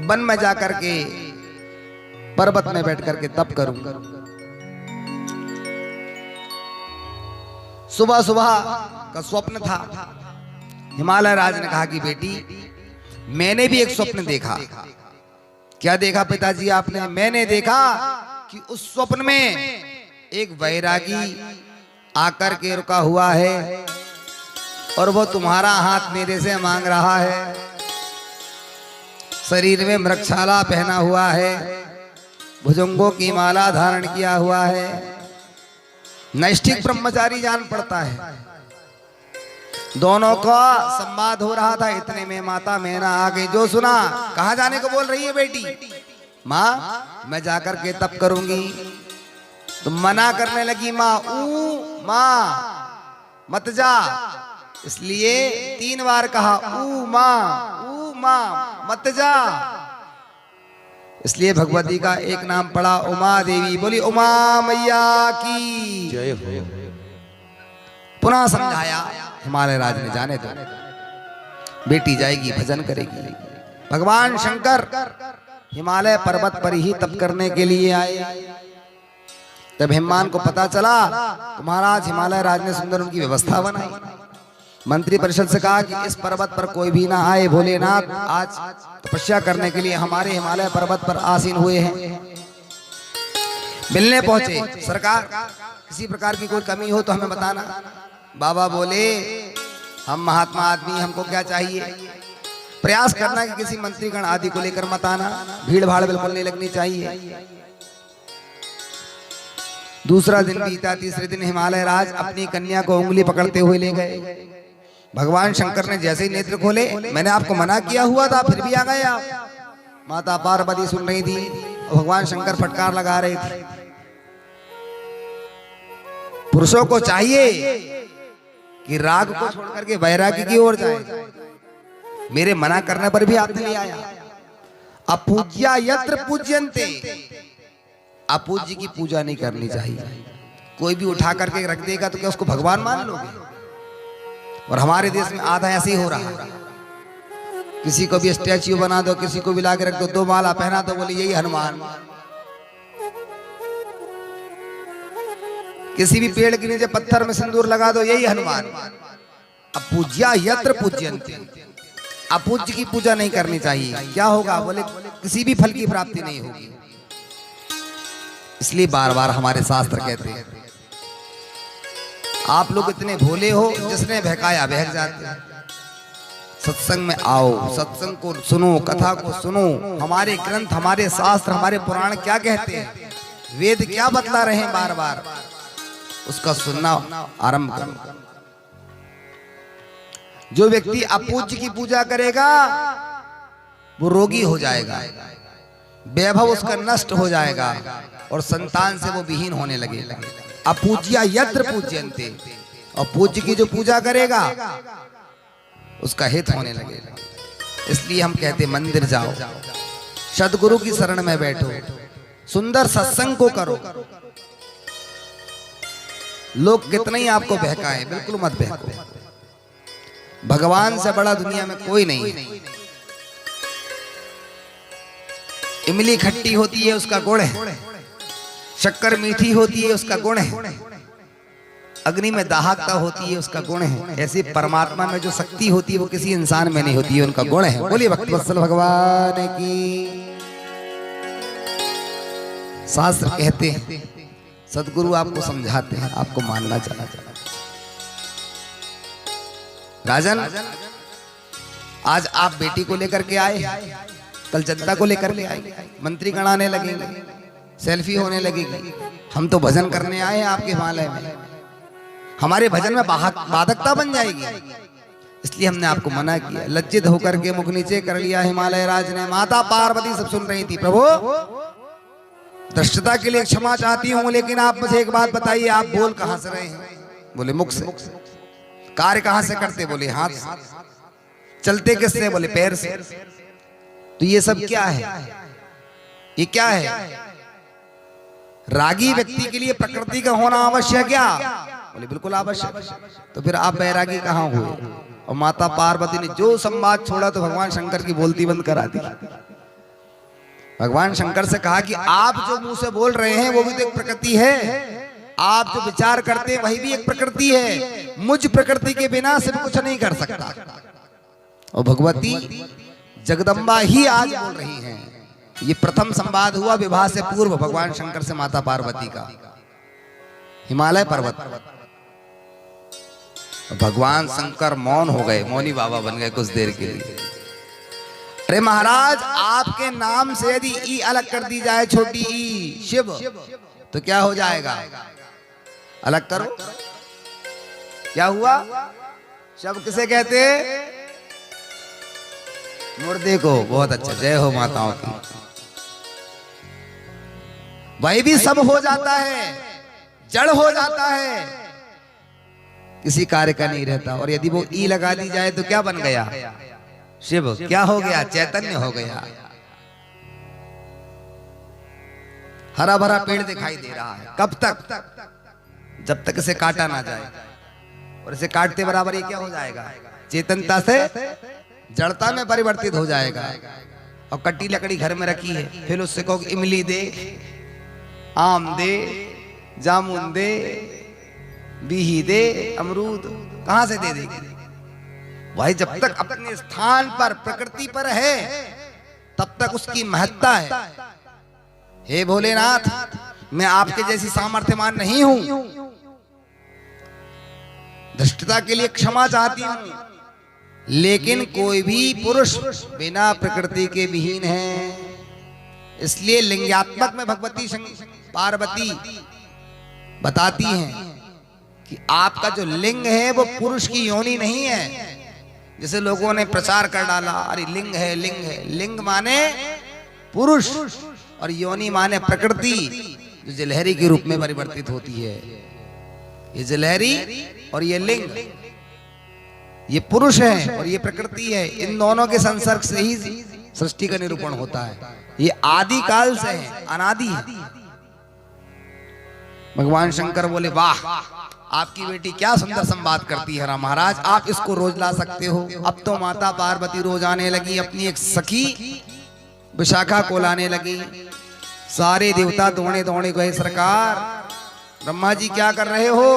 वन में जाकर के पर्वत में बैठ करके तप करूं। सुबह सुबह का स्वप्न था। हिमालय राज ने कहा कि बेटी मैंने भी एक स्वप्न देखा। क्या देखा पिताजी आपने? मैंने देखा कि उस स्वप्न में एक वैरागी आकर के रुका हुआ है और वो तुम्हारा हाथ मेरे से मांग रहा है। शरीर में मृगछाला पहना हुआ है, भुजंगों की माला धारण किया हुआ है, नैष्ठिक ब्रह्मचारी जान पड़ता है। दोनों का संवाद हो रहा था। इतने में माता मैना आ गई। जो सुना, कहाँ जाने को बोल रही है बेटी? माँ मैं जाकर के तप करूंगी। तो मना करने लगी माँ। माँ मत जा। इसलिए 3 बार कहा ऊ माँ मत जा। इसलिए भगवती का एक नाम पड़ा उमा देवी। बोली उमा मैया की जय हो। पुनः समझाया हिमालय राज ने, जाने दो, बेटी जाएगी भजन करेगी। भगवान शंकर हिमालय पर्वत पर ही तप करने के लिए आए। तब हिमान को पता चला तो महाराज हिमालय राज ने सुंदर उनकी व्यवस्था बनाई। मंत्री परिषद से कहा कि इस पर्वत पर कोई भी ना आए। भोलेनाथ आज तपस्या करने के लिए हमारे हिमालय पर्वत पर आसीन हुए हैं। मिलने पहुंचे। सरकार किसी प्रकार की कोई कमी हो तो हमें बताना। बाबा बोले हम महात्मा आदमी, हमको क्या चाहिए? प्रयास करना कि किसी मंत्रीगण आदि को लेकर मत आना, भीड़ भाड़ बिल्कुल नहीं लगनी चाहिए। दूसरा दिन बीता, तीसरे दिन हिमालय राज अपनी कन्या को उंगली पकड़ते हुए ले गए। भगवान शंकर ने जैसे ही नेत्र खोले, मैंने आपको मना किया हुआ था फिर भी आ गए आप। माता पार्वती सुन रही थी, भगवान शंकर फटकार लगा रहे थे। पुरुषों को चाहिए कि राग को छोड़कर के वैरागी की ओर जाए। मेरे मना करने पर भी आपने ले आया। अपूज्या यत्र पूज्यन्ते, अपूज्य की पूजा नहीं करनी चाहिए। कोई भी उठा करके रख देगा तो क्या उसको भगवान मान लोगे? और हमारे देश में आधा ऐसे ही हो रहा है। किसी को भी स्टैच्यू बना दो, किसी को भी लाके रख दो, 2 माला पहना दो, बोले यही हनुमान। किसी भी पेड़ के नीचे पत्थर में सिंदूर लगा दो, यही हनुमान। अब पूज्या यत्र पूज्यन्ते, अपूज्य की पूजा नहीं करनी चाहिए। क्या होगा? बोले किसी भी फल की प्राप्ति नहीं होगी। इसलिए बार बार हमारे शास्त्र कहते हैं आप लोग इतने भोले हो, जिसने बहकाया बहक जाते हैं। सत्संग में आओ, सत्संग को सुनो, कथा को सुनो। हमारे ग्रंथ, हमारे शास्त्र, हमारे पुराण क्या कहते हैं, वेद क्या बतला रहे हैं, बार बार उसका सुनना आरंभ करो। जो व्यक्ति अपूज्य की पूजा करेगा वो रोगी हो जाएगा, वैभव उसका नष्ट हो जाएगा और संतान से वो विहीन होने लगेगा। अपूज्या यत्र पूज्यन्ते, और पूज्य की जो पूजा करेगा उसका हित होने लगेगा। इसलिए हम कहते मंदिर जाओ, सदगुरु की शरण में बैठो, सुंदर सत्संग को करो। लोग कितना ही आपको बहकाएं, बिल्कुल मत बहको। भगवान से बड़ा दुनिया में कोई नहीं है। इमली खट्टी होती है उसका गुण है, शक्कर मीठी होती है उसका गुण है, अग्नि में दाहकता होती है उसका गुण है। ऐसे परमात्मा में जो शक्ति होती है वो किसी इंसान में नहीं होती है, उनका गुण है। बोलिए भक्तवत्सल भगवान की। शास्त्र कहते हैं, सदगुरु आपको समझाते हैं, आपको मानना चाहिए। राजन, आज आप बेटी को लेकर के आए, कल जनता को लेकर के आए, मंत्री गण आने लगेंगे, सेल्फी होने लगेगी। हम तो भजन करने आए हैं आपके हिमालय में, हमारे भजन में बाधकता बन जाएगी। इसलिए हमने आपको मना किया। लज्जित होकर के मुख नीचे कर लिया हिमालय राज ने। माता पार्वती सब सुन रही थी, प्रभु दृष्टता के लिए क्षमा चाहती हूँ, लेकिन आप मुझे एक बात बताइए, आप बोल कहां से रहे हैं? बोले मुख से। कार्य कहां से करते? बोले हाथ से। चलते किससे? बोले पैर से। तो ये सब क्या है? ये क्या है? रागी व्यक्ति के लिए प्रकृति का होना आवश्यक क्या? बोले बिल्कुल आवश्यक। तो फिर आप बैरागी कहां हुए? और माता पार्वती ने जो संवाद छोड़ा तो भगवान शंकर की बोलती बंद करा दी। भगवान शंकर से कहा कि आप जो मुंह से बोल रहे हैं वो भी तो एक प्रकृति है, आप जो विचार करते हैं वही भी एक प्रकृति है। मुझ प्रकृति के बिना सिर्फ कुछ नहीं कर सकता। और भगवती जगदम्बा ही आज बोल रही हैं। ये प्रथम संवाद हुआ विवाह से पूर्व भगवान शंकर से माता पार्वती का, हिमालय पर्वत। भगवान शंकर मौन हो गए, मौनी बाबा बन गए कुछ देर के लिए। अरे महाराज, आपके नाम से यदि ई अलग कर दी जाए, छोटी ई शिव, तो क्या हो जाएगा? अलग करो। क्या हुआ? शव किसे कहते? मुर्दे को। बहुत अच्छा, जय हो माताओं की। वही भी सब हो जाता है, जड़ हो जाता है, किसी कार्य का नहीं रहता। और यदि वो ई लगा दी जाए तो क्या बन गया? शिव। क्या हो गया? चैतन्य हो गया। हरा भरा पेड़ दिखाई दे रहा है। कब तक? जब तक इसे काटा ना जाए। और इसे काटते बराबर ये क्या हो जाएगा? चेतनता से जड़ता में परिवर्तित हो जाएगा। और कट्टी लकड़ी घर में रखी है, फिर उससे कहो इमली दे, आम दे, जामुन दे, बीही दे, अमरूद, कहां से दे देगी? भाई जब तक अपने स्थान पर प्रकृति पर है तब तक उसकी महत्ता है। हे भोलेनाथ, मैं आपके जैसी सामर्थ्यवान नहीं हूं, धृष्टता के लिए क्षमा चाहती हूं, लेकिन कोई भी पुरुष बिना प्रकृति के विहीन है। इसलिए लिंगात्मक में भगवती पार्वती बताती हैं कि आपका जो लिंग है वो पुरुष की योनि नहीं है। जैसे लोगों ने प्रचार कर डाला, अरे लिंग है, लिंग है। लिंग माने पुरुष और योनि माने प्रकृति, जो जलहरी के रूप में परिवर्तित होती है। ये जलहरी और ये लिंग, ये पुरुष है और ये प्रकृति है। इन दोनों के संसर्ग से ही सृष्टि का निरूपण होता है। ये आदि काल से है, अनादि है। भगवान शंकर बोले वाह, आपकी बेटी क्या सुंदर संवाद करती है राम महाराज, आप इसको रोज ला सकते हो। अब तो माता पार्वती रोज आने लगी, अपनी एक सखी विशाखा को लाने लगी। सारे देवता दौड़े दौड़े गए, सरकार ब्रह्मा जी क्या कर रहे हो?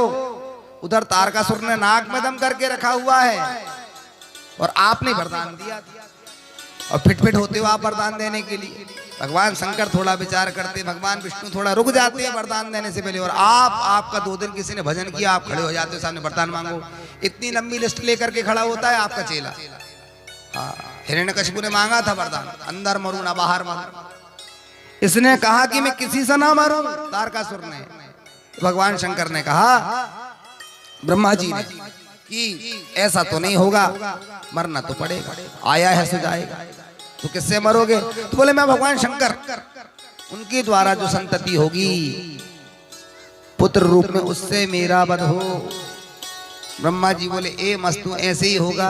उधर तारकासुर ने नाक में दम करके रखा हुआ है और आपने वरदान दिया, और फिट होते हो आप वरदान देने के लिए। भगवान शंकर थोड़ा विचार करते, भगवान विष्णु थोड़ा रुक जाते हैं वरदान देने से पहले, और आपका 2 दिन किसी ने भजन किया, आप खड़े हो जाते हो सामने, वरदान मांगो। इतनी लंबी लिस्ट लेकर के खड़ा होता है आपका चेला। हिरण्यकशिपु ने मांगा था वरदान, अंदर मरूं ना बाहर मरूं। इसने कहा कि मैं किसी से ना मरूं, तारकासुर ने। भगवान शंकर ने कहा ब्रह्मा जी ने कि ऐसा तो नहीं होगा, मरना तो पड़ेगा, आया है सो जाएगा, तो किससे मरोगे? तो बोले मैं भगवान शंकर, उनके द्वारा जो संतति होगी पुत्र रूप में, उससे मेरा वध हो। ब्रह्मा जी बोले ए मस्तु, ऐसे ही होगा।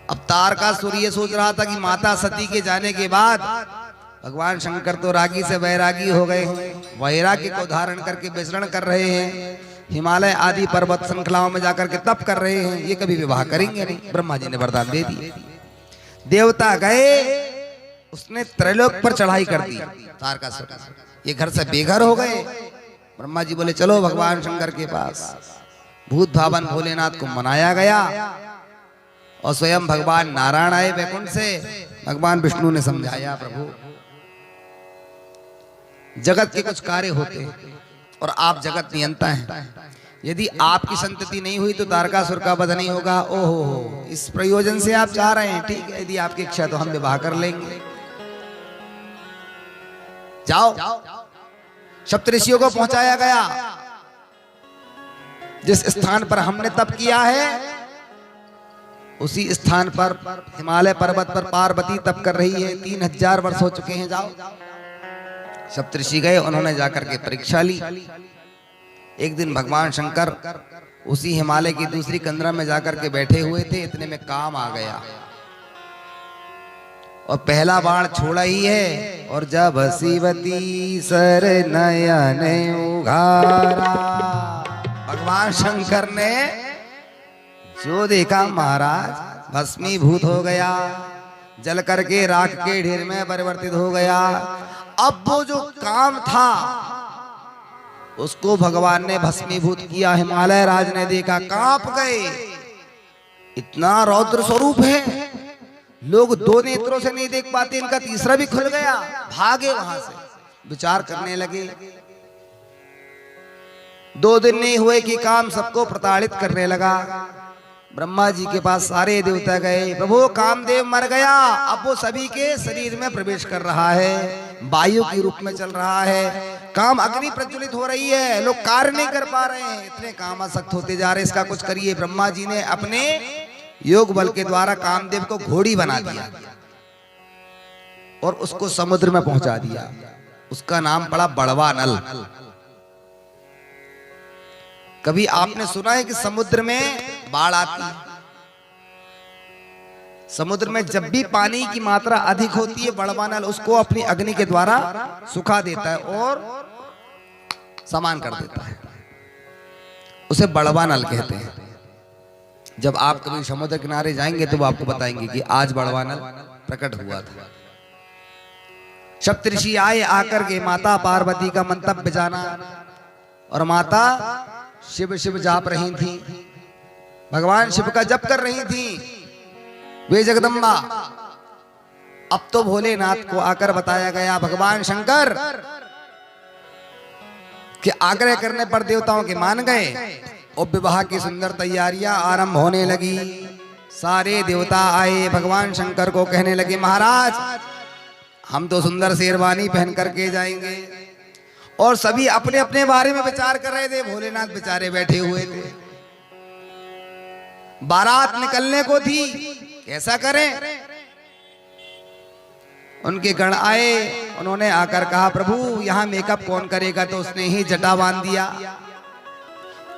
अब तारकासुर ये सोच रहा था कि माता सती के जाने के बाद भगवान शंकर तो रागी से वैरागी हो गए हैं, वैरागी को धारण करके विचरण कर रहे हैं, हिमालय आदि पर्वत श्रृंखलाओं में जाकर के तप कर रहे हैं, ये कभी विवाह करेंगे नहीं। ब्रह्मा जी ने वरदान दे दिए, देवता गए, उसने त्रैलोक पर चढ़ाई कर दी तारकासुर, ये घर से बेघर हो गए। ब्रह्मा जी बोले चलो भगवान शंकर के पास। भूत भावन भोलेनाथ को मनाया गया और स्वयं भगवान नारायण आए वैकुंठ से। भगवान विष्णु ने समझाया प्रभु जगत के कुछ कार्य होते हैं और आप जगत नियंता हैं, यदि आपकी संतति नहीं हुई तो तारकासुर का वध नहीं होगा। ओहो, इस प्रयोजन से आप चाह रहे हैं, ठीक है, यदि आपकी इच्छा तो हम विवाह कर लेंगे। जाओ। सप्तऋषियों को पहुंचाया गया, जिस स्थान पर हमने तप किया है उसी स्थान पर हिमालय पर्वत पर पार्वती तप कर रही है, 3000 वर्ष हो चुके हैं। जाओ। सप्तऋषि गए, उन्होंने जाकर के परीक्षा ली। एक दिन भगवान शंकर उसी हिमालय की दूसरी कंदरा में जाकर के बैठे हुए थे, इतने में काम आ गया और पहला बाण छोड़ा ही है, और जब शिवती सर नयन उघारा, भगवान शंकर ने जो देखा महाराज भस्मीभूत हो गया, जल करके राख के ढेर में परिवर्तित हो गया। अब वो जो काम था उसको भगवान ने भस्मीभूत किया। हिमालय राज ने देखा, कांप गए, इतना रौद्र स्वरूप है, लोग 2 नेत्रों से नहीं देख पाते, इनका तीसरा भी खुल गया, भागे वहां से। विचार करने लगे, 2 दिन नहीं हुए कि काम सबको प्रताड़ित करने लगा। ब्रह्मा जी के पास सारे देवता गए, प्रभु कामदेव मर गया, अब वो सभी के शरीर में प्रवेश कर रहा है, वायु के रूप में चल रहा है, काम अग्नि प्रज्वलित हो रही है, लोग कार्य नहीं कर पा रहे हैं, इतने कामासक्त होते जा रहे, इसका कुछ करिए। ब्रह्मा जी ने अपने योग बल के द्वारा कामदेव को घोड़ी बना दिया और उसको समुद्र में पहुंचा दिया। उसका नाम पड़ा बड़वा नल। कभी आपने सुना है कि समुद्र में बाढ़ आती है? समुद्र में जब भी पानी की मात्रा अधिक होती है, बड़वा नल उसको अपनी अग्नि के द्वारा सुखा देता है और समान कर देता है, उसे बड़वा नल कहते हैं। जब आप कभी समुद्र किनारे जाएंगे तो वो आपको बताएंगे कि आज बड़वा नल प्रकट हुआ था। सप्तऋषि आए, आकर के माता पार्वती का मंतव्य जाना, और माता शिव शिव जाप रही थी, भगवान शिव का जप कर रही थी वे जगदम्बा। अब तो भोलेनाथ को आकर बताया गया, भगवान शंकर के आग्रह करने पर देवताओं के मान गए और विवाह की सुंदर तैयारियां आरंभ होने लगी। सारे देवता आए, भगवान शंकर को कहने लगे, महाराज हम तो सुंदर शेरवानी पहन करके जाएंगे, और सभी अपने अपने बारे में विचार कर रहे थे। भोलेनाथ बेचारे बैठे हुए थे, बारात निकलने को थी, कैसा करें? उनके गण आए, उन्होंने आकर कहा, प्रभु यहाँ मेकअप कौन करेगा? तो उसने ही जटा बांध दिया।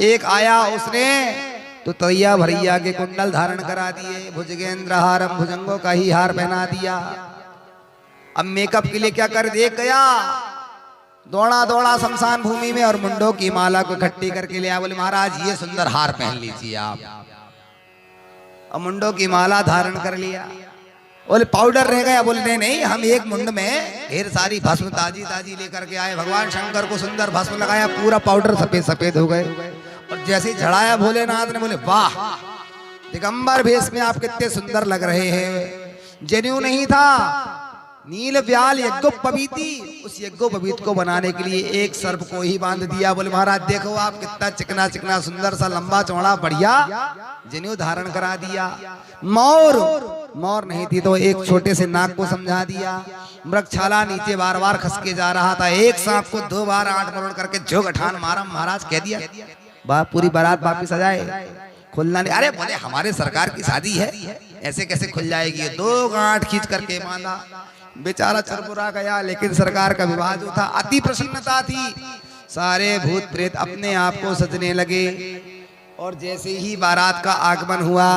एक आया, उसने तो तैया भरैया के कुंडल धारण करा दिए, भुजगेंद्र हारम, भुजंगों का ही हार पहना दिया। अब मेकअप के लिए क्या कर, देख गया दौड़ा दौड़ा शमशान भूमि में और मुंडों की माला को इकट्ठी करके ले आया। बोले महाराज ये सुंदर हार पहन लीजिए आप। और मुंडों की माला धारण कर लिया। बोले पाउडर रह गया। बोले नहीं नहीं, हम एक मुंड में ढेर सारी भस्म ताजी ताजी लेकर के आए। भगवान शंकर को सुंदर भस्म लगाया, पूरा पाउडर सफेद सफेद हो गए। और जैसे ही झड़ाया भोलेनाथ ने, बोले वाह दिगंबर भेष में आप कितने सुंदर लग रहे हैं। जनेऊ नहीं था, नील व्याल यज्ञोपवीति, उस यज्ञोपवीत को बनाने के लिए एक सर्प को ही बांध दिया। बोले महाराज देखो आप कितना चिकना चिकना सुंदर सा लंबा चौड़ा बढ़िया जनेऊ धारण करा दिया। मोर नहीं थी तो एक छोटे से नाग को समझा दिया। मृगछाला नीचे बार बार खसके जा रहा था, एक सांप को 2 बार 8 मरोड़ करके जो गठान मारा। महाराज कह दिया पूरी बारात वापिस आ जाए, खुलना नहीं। अरे बोले हमारे सरकार की शादी है, ऐसे कैसे खुल जाएगी। 2 गांठ खींच करके बांधा, बेचारा चरमुरा गया। लेकिन सरकार का विवाह जो था अति प्रसन्नता थी। सारे भूत प्रेत अपने आप को सजने लगे। और जैसे ही बारात का आगमन हुआ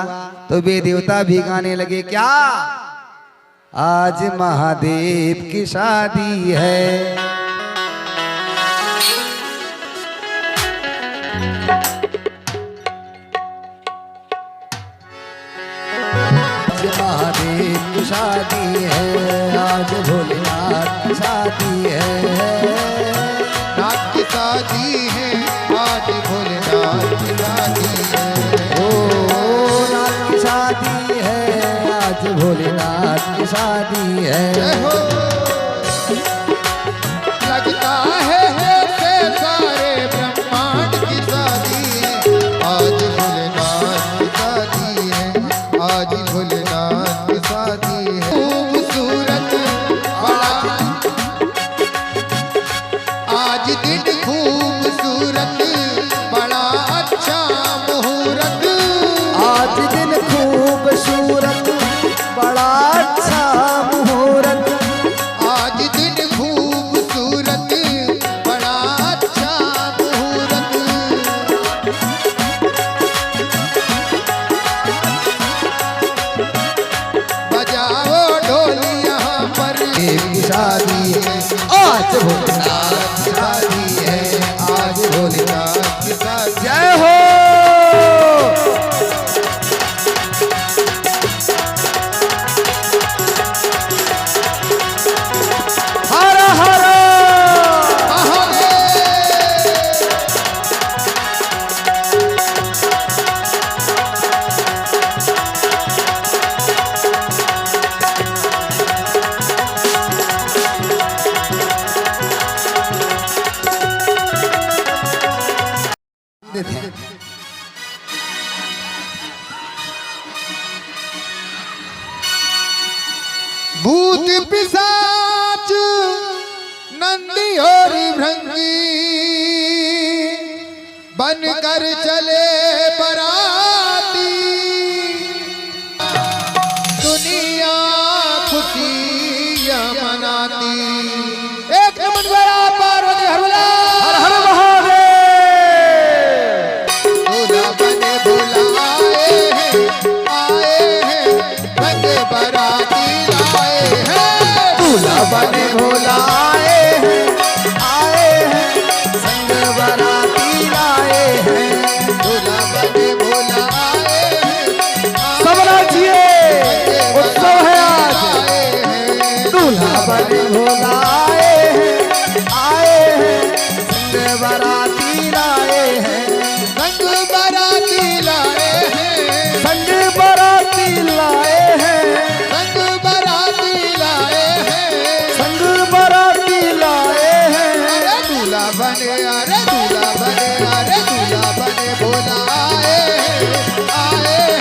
तो वे देवता भी गाने लगे, क्या आज महादेव की शादी है। महादेव की शादी है, आज भोलेनाथ की शादी है। नाथ की शादी है, आज भोलेनाथ की शादी है। ओ नाथ की शादी है, आज भोलेनाथ की शादी है। हो लगता है सारे ब्रह्मांड की शादी है, आज भोलेनाथ की शादी है, आज भोलेनाथ की शादी है। खूबसूरत बड़ा आज दिन खूबसूरत बड़ा अच्छा मुहूर्त, आज दिन खूबसूरत बड़ा अच्छा मुहूर्त, आज दिन खूबसूरत बड़ा अच्छा मुहूर्त। बजाओ ढोल यहाँ पर की शादी है, आज भोलेनाथ की शादी है, आज भोलेनाथ की शादी। जय हो। हर हर भूत पिशाच नंदी और भृंगी बनकर चले बराती, दुनिया खुशियां मनाती। एक नमन बड़ा पार्वती हरवला हर हर महादेव। दूल्हा बने भोला आए हैं रंग बराती लाए हैं। दूल्हा बने भोला आए हैं, संग बराती लाए हैं। दूल्हा बने भोला आए हैं, सब नाचिए, उत्सव है आज। दूल्हा बने भोला आए हैं, संग बराती लाए हैं। संग बराती लाए हैं, संग बराती लाए हैं, संग बराती लाए हैं। संग बराती लाए हैं। अरे दूल्हा बने, अरे दूल्हा बने, अरे दूल्हा बने भोला आए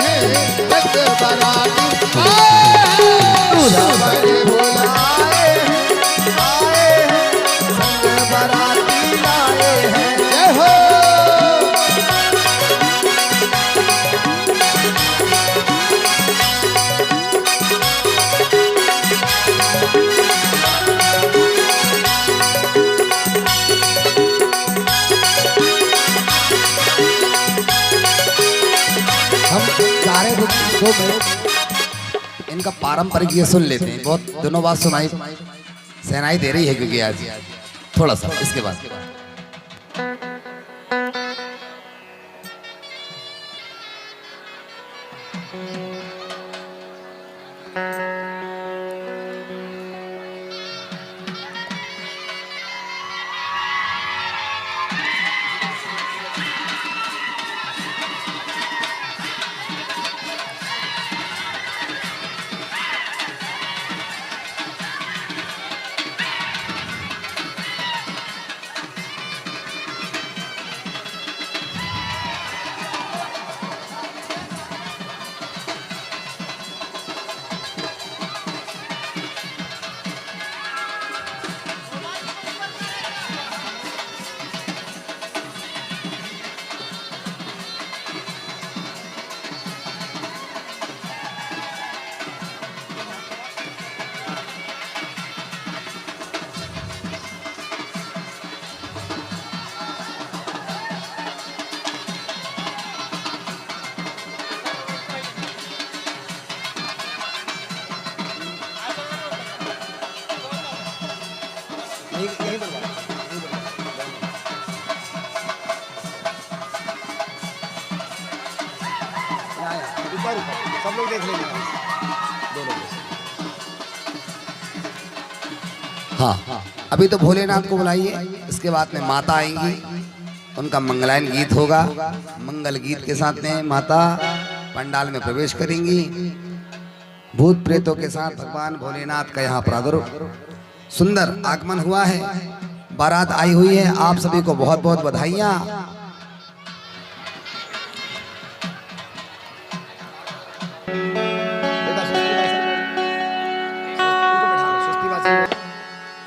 हैं संग बराती आए हैं। दूल्हा बने भोला आए हैं, संग बराती लाए हैं। जय हो हम जा रहे थे 2 मिनट इनका पारंपरिक ये सुन लेते हैं। बहुत दिनों बाद सुनाई सहनाई दे रही है क्योंकि आज थोड़ा सा इसके बाद। सब लोग देख लेंगे। हाँ, अभी तो भोलेनाथ को बुलाइए, इसके बाद में माता आएंगी, उनका मंगलायन गीत होगा। मंगल गीत के साथ में माता पंडाल में प्रवेश करेंगी। भूत प्रेतों के साथ भगवान भोलेनाथ का यहाँ प्रादुर्भाव सुंदर आगमन हुआ है। बारात आई हुई है। आप सभी को बहुत बहुत बधाइयाँ।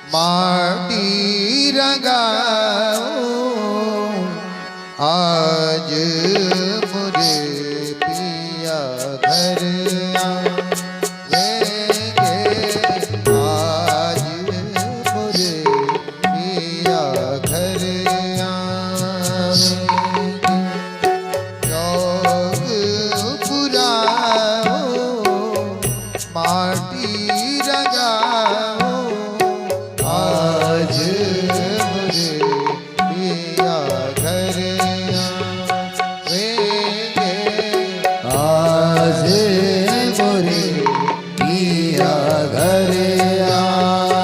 माटी रंगाओ आज मुझे पिया घर आएंगे, आज मुझे पिया घर आएंगे। योग पुराओ माटी रंगाओ आज मुझे पिया घर आएंगे, आज मोरे पिया घर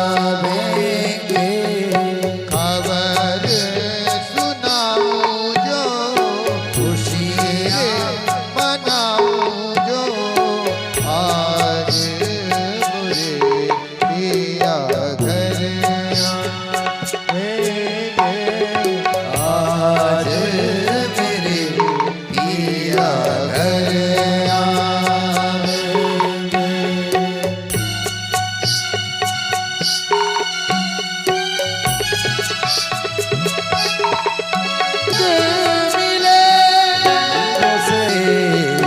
आवेंगे। खबर सुनाऊं जो खुशियाँ मनाऊं जो आज मुझे पिया घर आएंगे, आज मेरे पिया घर आवेंगे। मिले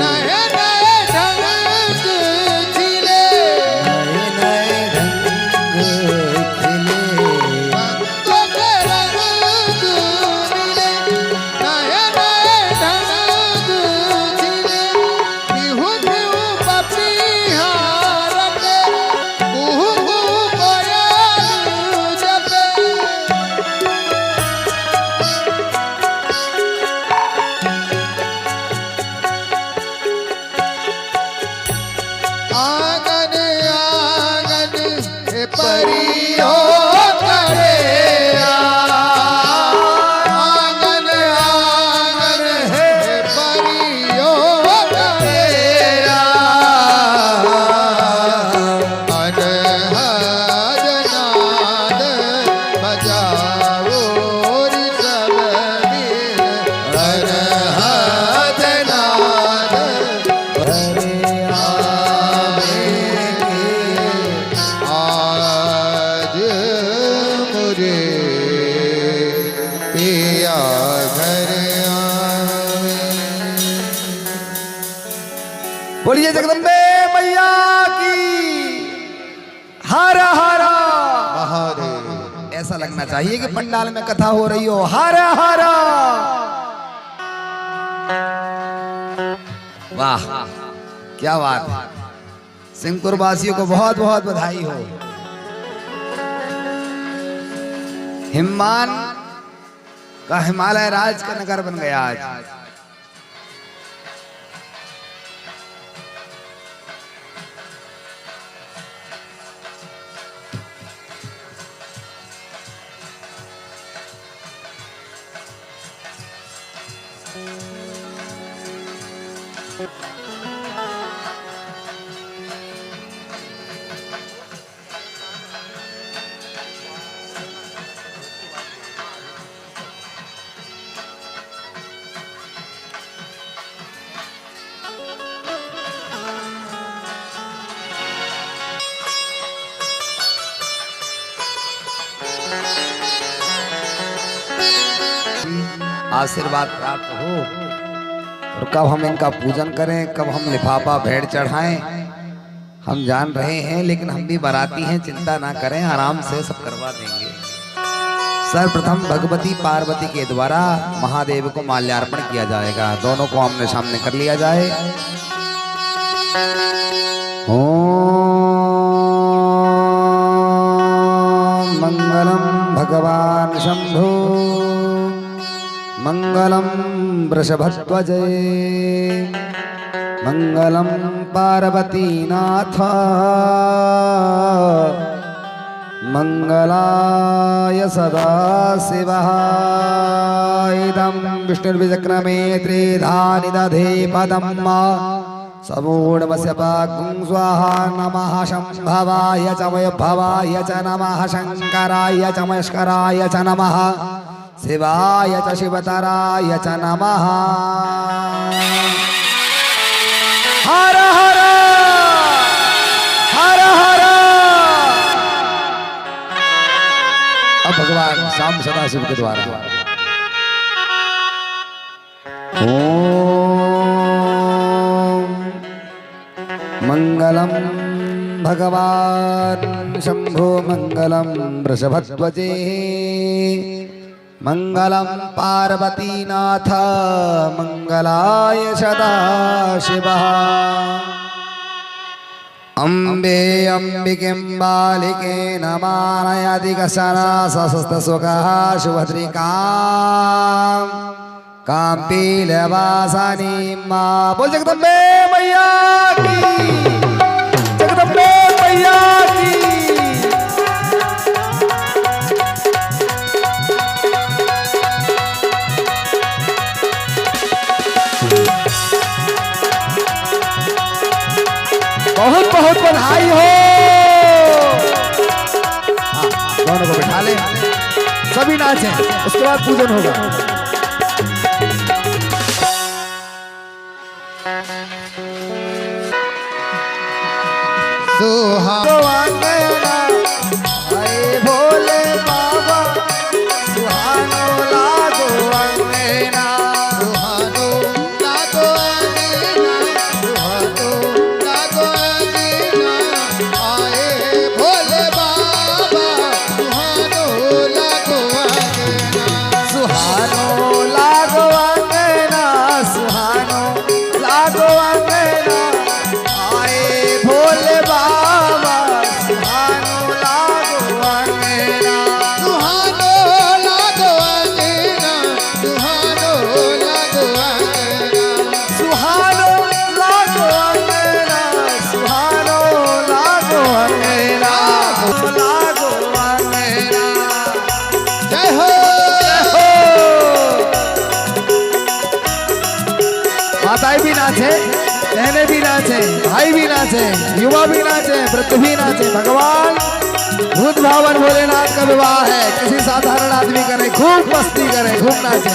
नए नए ढंग खिले, नए नए ढंग खिले, रंगों के रंग मिले, नए नए ढंग खिले। बिहू बिहू पपिया रटे, कुहू कुहू कोयल जपे। आंगन आंगन परियो करे, आंगन आंगन परियो करे। अनहद नाद बजाओ रे सब मिल, अनहद नाद आज मुझे पिया घर आवे। बोलिए जगदम्बे मैया की हर हर महादेव। ऐसा लगना चाहिए कि पंडाल में कथा हो रही हो। हर हर वाह, क्या बात है। सिंहपुर वासियों को बहुत बहुत बधाई हो। हिम्मान का हिमालय राज का नगर बन गया आज। आशीर्वाद प्राप्त हो और कब हम इनका पूजन करें, कब हम लिफाफा भेंट चढ़ाएं, हम जान रहे हैं, लेकिन हम भी बाराती हैं, चिंता ना करें, आराम से सब करवा देंगे। सर्वप्रथम भगवती पार्वती के द्वारा महादेव को माल्यार्पण किया जाएगा। दोनों को आमने सामने कर लिया जाए। ओम मंगलम भगवान शंभो, मंगलम वृषभध्वजे, मंगलम पार्वतीनाथ, मंगलाय सदाशिवः। इदं विष्णुर्विचक्रमे त्रिधा निदधे पदं समूढमस्य पाकुं स्वाहा। नमः शंभवाय च वैभवाय च नमः, शंकराय च महेश्वराय च नमः, शिवाय च शिवतराय च नमः। हर हर हर हर। अब भगवान शाम सदाशिव के द्वारा ओम मंगलम भगवान शंभो, मंगलम वृषभध्वजे, मंगलम पार्वतीनाथ, मंगलाय सदाशिवः। अम्बे अम्बिकें बालिके नमानयादिकशना सशस्तसुखः शुभद्रिकां काम्पीलवासानी मां। बोल जगदम्बे मैया की, जगदम्बे मैया की। बहुत बहुत बधाई हो। हाँ, दोनों को बिठा ले, सभी नाचें, उसके बाद पूजन होगा। सुहाना अरे भोले बाबा, सुहानो लागो अंगना, सुहानो लागो अंगना, सुहानो लागो अंगना, आए भोले बाबा, सुहानो लागो अंगना। सुहानो लागो अंगना, सुहानो लागो अंगना, आए भोले बाबा, सुहानो लागो अंगना। सुहानो लागो अंगना, सुहानो लागो अंगना, सुहानो लागो अंगना, सुहानो लागो अंगना, लागो अंगना। जय हो। माताएं भी नाचे, बहनें भी नाचे, भाई भी नाचे, युवा भी नाचे, वृद्ध भी नाचे। भगवान भूत भावन भोलेनाथ का विवाह है, किसी साधारण आदमी करे, खूब मस्ती करे, खूब नाचे।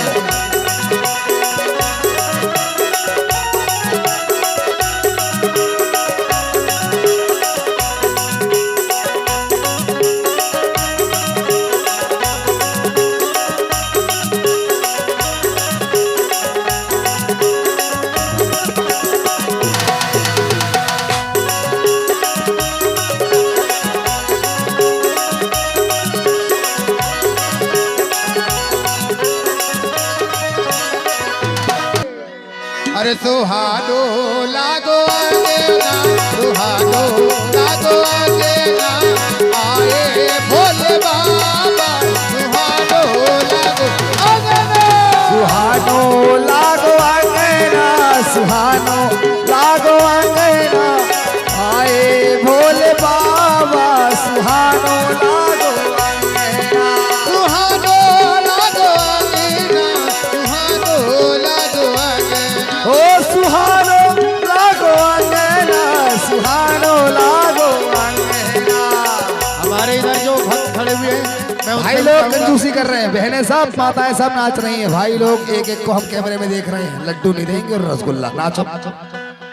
अरे सुहानो लागो अंगना, सुहानो लागो अंगना, आए भोले बाबा, सुहानो जो भक्त खड़े हुए हैं मैं उनसे भाई लोग चाहूंगा- कंजूसी कर रहे हैं, बहनें सब माताएं सब नाच रही हैं, भाई लोग एक एक को हम कैमरे में देख रहे हैं, लड्डू नहीं देंगे और रसगुल्ला। नाचो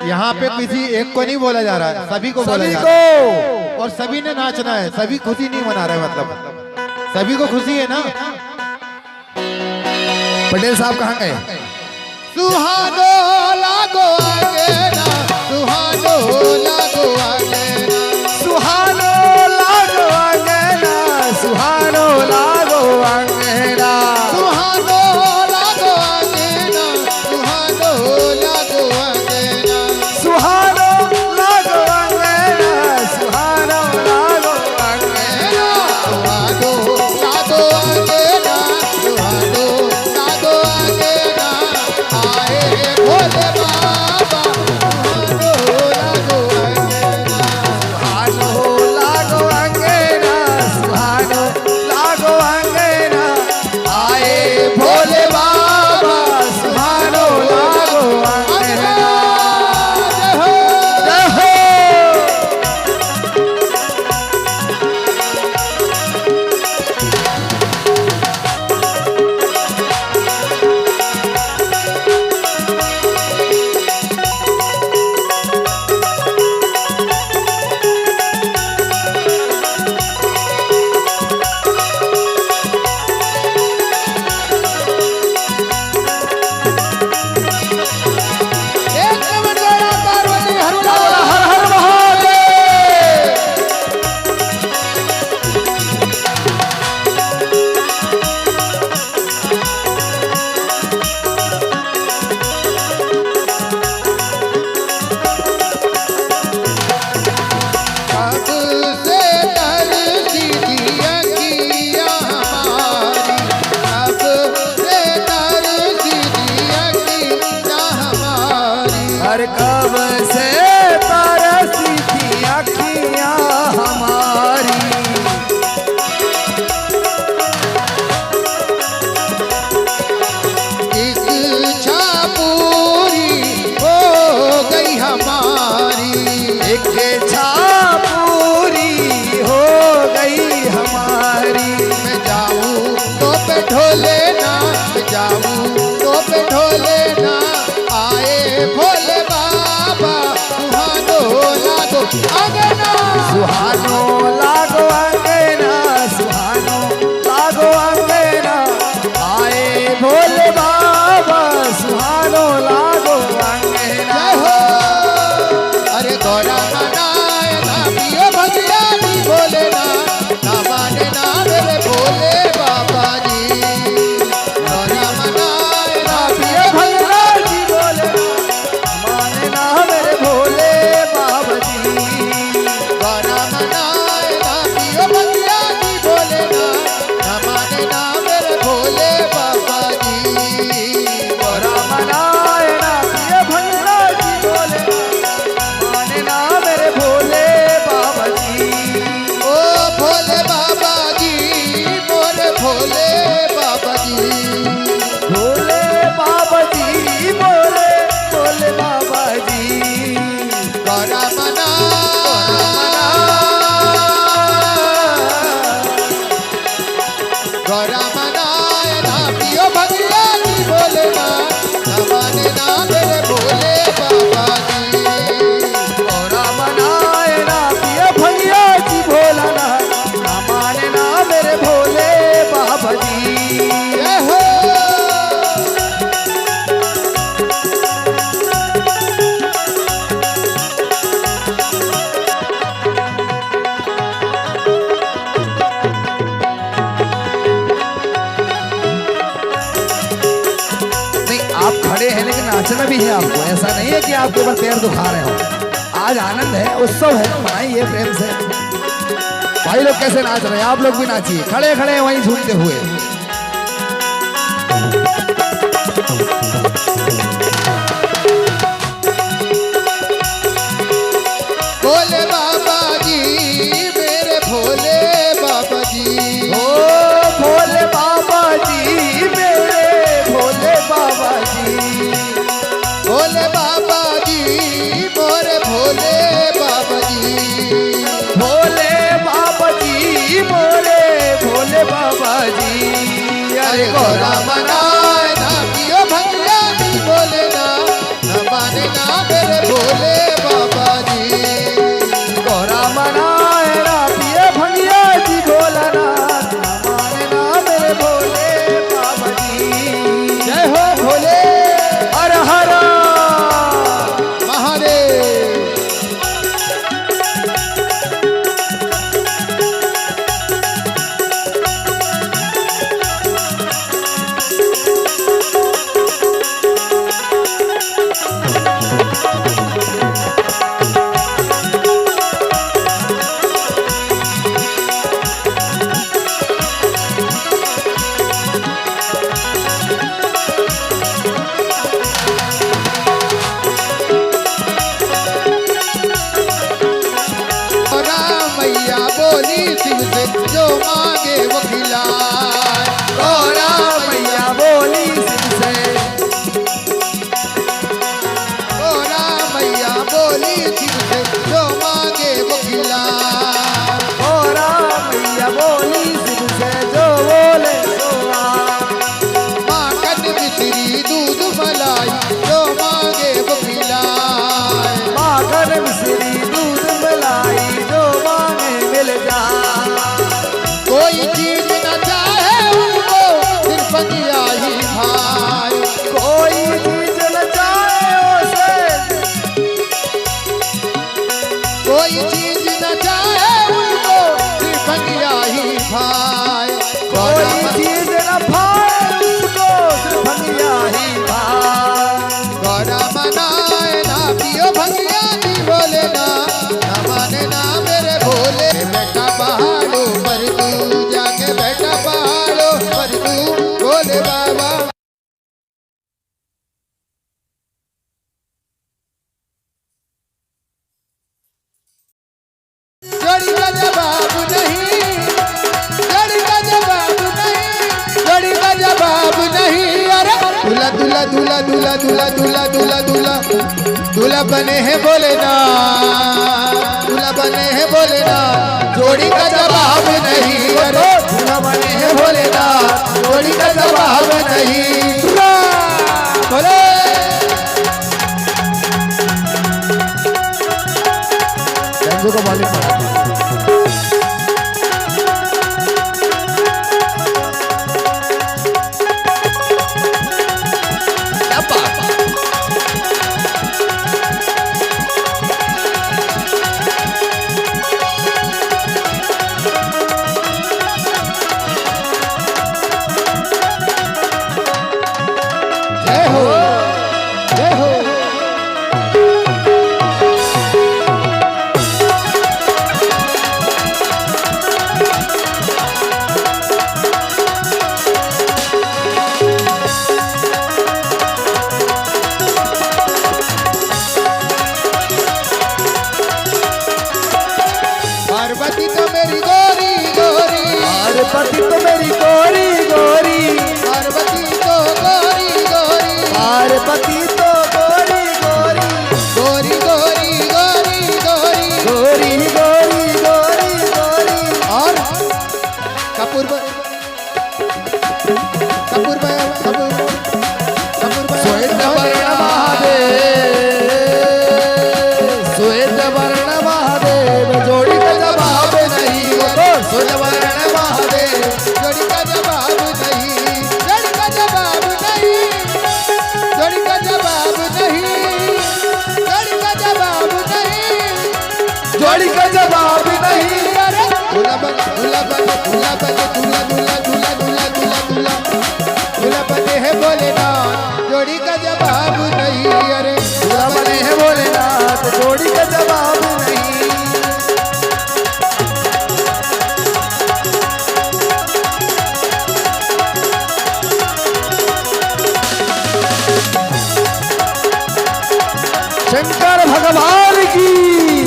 यहाँ पे किसी एक को नहीं बोला जा रहा है, सभी को बोला सभी जा रहा है को। और सभी ने नाचना है, सभी खुशी नहीं मना रहे, मतलब सभी को खुशी है ना। पटेल साहब कहाँ गए? सुहानो लागो आगे ना, सुहानो लागो आगे ना, सुहानो लागो अंगना, सुहानो लागो अंगना, सुहानो लागो आगे ना, सुहानो लागो आगे ना, सुहानो लागो अंगना, सुहानो लागो अंगना। सुहानो लागो आगे ना, सुहानो लागो आगे ना, आए भोले बाबा, सुहानो लागो आगे ना। सुहानो लागो अंगना, सुहानो लागो अंगना, आए भोले बाबा, सुहानो लागो अंगना। जय हो। एक नमन गौरा पार्वती हरुला हर हर महादेव। कब से तरसी दिया किया हमारी, कब से तरसी दिया किया हमारी। हर कब से तरसी थी अखियां हमारी, इच्छा पूरी हो गई हमारी, एक इच्छा पूरी हो गई हमारी। मैं जाऊं तो पे ढोले ना, मैं जाऊं तो पे ढोले ना, आए भोले बाबा, सुहानो लागो आगना। सुहानो लागो अंगना, सुहानो लागो अंगना, आए भोले बाबा, सुहानो लागो अंगना। जय हो। अरे गौरा मनाए ना पियो भगिया नी बोले ना माने ना मेरे भोले बाबा जी। गौरा मनाए ना पियो ये भैया जी बोले माने ना मेरे भोले बाबा जी। गौरा मनाए ना पियो भगिया नी बोले ना माने ना मेरे भोले बाबा जी। गोरा मनाए ना ये भैया जी बोले माने ना मेरे भोले बाबा जी। ओ भोले बाबा जी, मोरे भोले बाबा जी। भोले बाबा जी बोले भोले बाबा जी। गौरा मना गौरा मनाए ना पियो भगिया जी बोले ना माने ना मेरे भोले बाबा जी। गोरा मनाए ना ये भैया जी भोला ना माने ना मेरे भोले बाबा जी। जय हो। नहीं आप खड़े हैं लेकिन नाचना भी है आपको, ऐसा नहीं है कि आपके ऊपर पैर दुखा रहे हो। आज आनंद है, उत्सव है, मनाइए प्रेम से। भाई लोग कैसे नाच रहे हैं, आप लोग भी नाचिए, खड़े खड़े वहीं झूमते हुए। भोले बाबा जी, मेरे भोले बाबा जी। ओ भोले बाबा जी मेरे भोले बाबा जी। भोले बाबा जी, मोरे भोले बाबा जी। भोले बाबा जी मोरे भोले बाबा जी। अरे गौरा मनाए ना पियो भंगिया जी बोले ना, न माने ना मेरे भोले बाबा जी। गौरा मनाए ना पिए भंगिया जी भोलानाथ, ना माने ना मेरे भोले बाबा जी। जय हो भोले हर हर महादेव। गौरा मैया बोली शिव से जो मांगे वो खिलाए। गौरा मैया बोली शिव से, गौरा मैया बोली शिव से जो मांगे वो खिलाए। गौरा मैया बोली शिव से, जो बोले सो आ। माखन मिश्री दूध मलाई जो मांगे वो खिलाए। माखन मिश्री दूध मलाई, जो मांगे मिल जा। कोई चीज न चाहे उनको सिर्फ दिया ही भाई। कोई चीज न चाहे उसे, कोई चीज न चाहे उनको सिर्फ दिया ही भाई। कोई चीज न पाए उसको, सिर्फ भंगिया ही भाई। गौरा मनाए ना पियो भंगिया जी बोले ना, न माने ना मेरे भोले। बैठा पहाड़ों पर तू, जाके बैठा पहाड़ों पर तू भोले बाबा। जोड़ी का जवाब नहीं, जोड़ी का जवाब नहीं, जोड़ी का जवाब नहीं। अरे दूल्हा दूल्हा दूल्हा दूल्हा दूल्हा दूल्हा दूल्हा दूल्हा दूल्हा बने हैं बोले ना, दूल्हा बने हैं बोले ना। जोड़ी का जवाब नहीं, अरे दूल्हा बने हैं बोले ना, जोड़ी का जवाब नहीं। बोले डेंगू का मालिक क्या बात है? जय हो जय हो। पार्वती तो मेरी गोरी गोरी, पार्वती तो मेरी गोरी गोरी, पार्वती तो गोरी गोरी, पार्वती तो गोरी गोरी, गोरी गोरी गोरी गोरी। गोरी गोरी गोरी गोरी। और कपूर कपूर कपूर कपूर श्वेत वर्ण महादेव, श्वेत वर्ण महादेव, जोड़ी का जवाब नहीं वो तो श्वेत वर्ण महादेव। जोड़ी का जवाब नहीं, जोड़ी का जवाब नहीं, जोड़ी का जवाब नहीं, जोड़ी का जवाब नहीं, जोड़ी का जवाब नहीं। अरे दूल्हा बन दूल्हा बन दूल्हा बन दूल्हा दूल्हा दूल्हा दूल्हा दूल्हा दूल्हा दूल्हा बने हैं भोलेनाथ, जोड़ी का जवाब नहीं। अरे दूल्हा बने हैं भोलेनाथ, जोड़ी का जवाब नहीं। शंकर भगवान की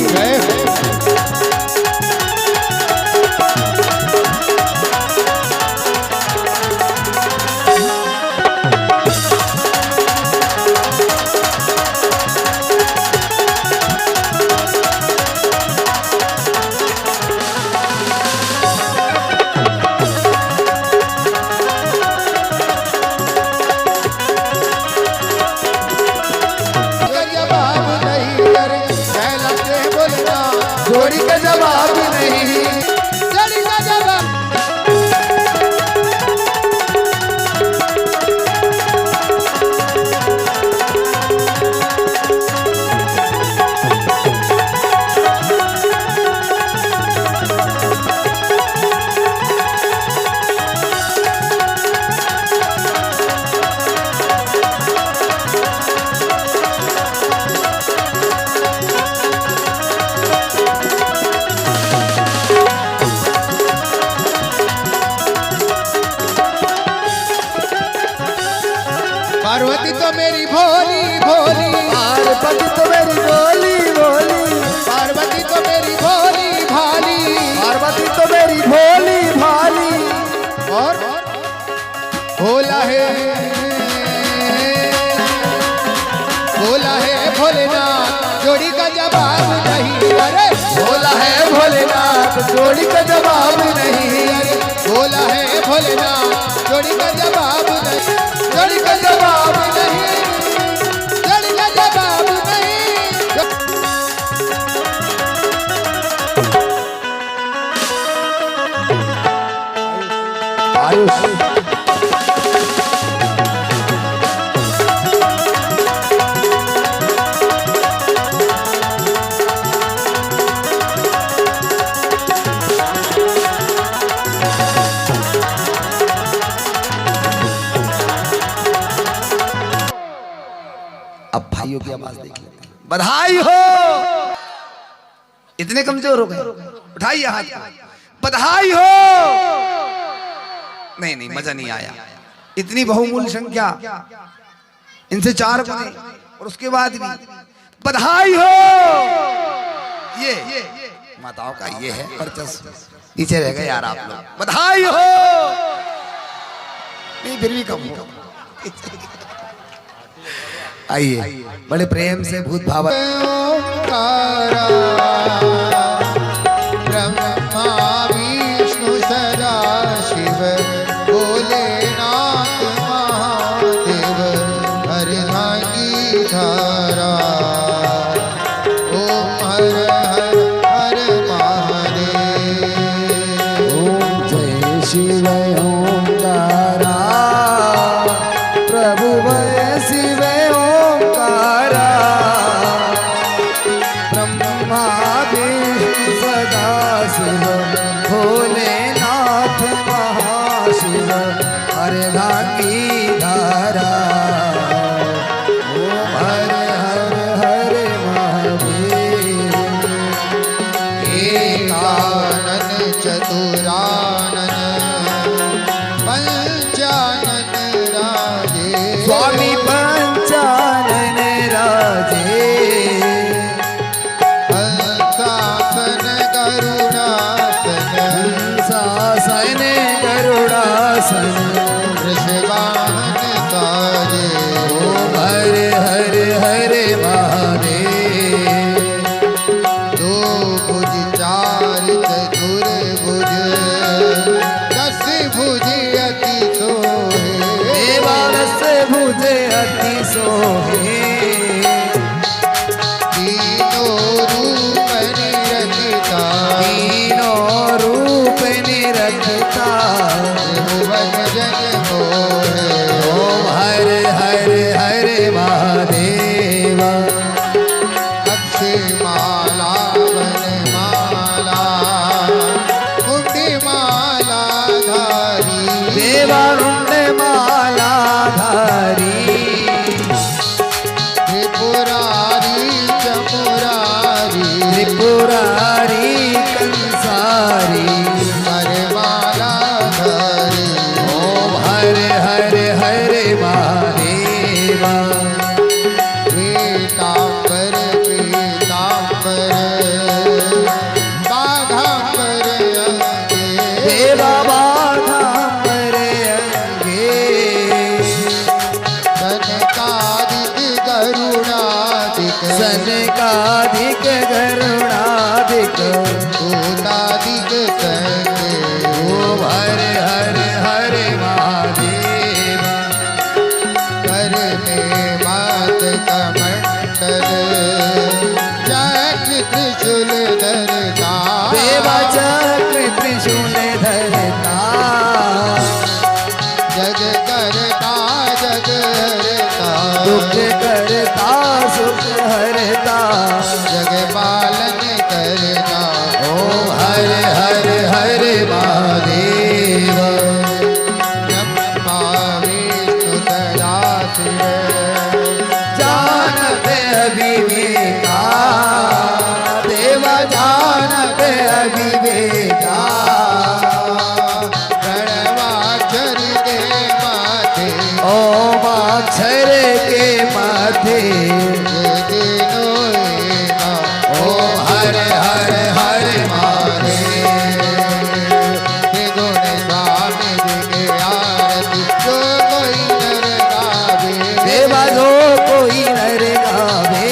जय हो। तो मेरी भोली भोली, पार्वती तो मेरी भोली भोली, पार्वती तो मेरी भोली भाली, पार्वती तो मेरी भोली भाली। और भोला है भोलेनाथ, जोड़ी का जवाब नहीं। अरे भोला है भोलेनाथ, जोड़ी का जवाब नहीं। भोला है भोलेनाथ, जोड़ी का जवाब नहीं, जोड़ी का जवाब नहीं, जोड़ी का जवाब नहीं। आयुष अब भाइयों की आवाज देख लेते हैं। बधाई हो। इतने कमजोर हो गए, उठाइए हाथ। बधाई हो। नहीं नहीं, मजा नहीं आया। इतनी बहुमूल्य संख्या, इनसे 4 गुने, और उसके बाद भी बधाई हो। ये माताओं का ये है वर्चस्व। नीचे रह गए यार आप लोग। बधाई हो। नहीं फिर भी कम हो। आइए बड़े प्रेम से भूत भाव। ओंकारा ब्रह्मा विष्णु सदा शिव, भोलेनाथ महादेव हरधांगी धारा। ओम हर हर हर महादेव। ओम जय शिव ओंकारा, प्रभु भय शिव ओंकारा, ब्रह्मा विष्णु सदा शिव, भोलेनाथ महाशिव हरधांगी धारा। ओम हर हर हर महादेव। एकानन चतुरानन पंचानन राजे। स्वामी पंचानन राजे, हंसासन गरुडासन, हंसासन गरुडासन, वृषवाहन साजे। ओम हर हर हर महादेव। दो भुज चार चतुर्भुज, 10 भुज अति सोहे। देवालस भुज अति सोहे, तीनों रूप निरखिता, तीनों रूप निरखता। भुवन जन मोहे। ओम हर हर हर महादेव। अक्षय माला वनमाला, कुंडी माला धारी। देवारुण्ड माला धारी, त्रिपुरारी चमुरारी, त्रिपुरारी कंसारी। वरमाला धारी। ओम हर हर हर महादेव। पीतांबर पीतांबर, बाघांबर अंगे। देवा बाघा पर अंगे, थे। ओम हर हर हर महादेव। देवा जो कोई नर गावे,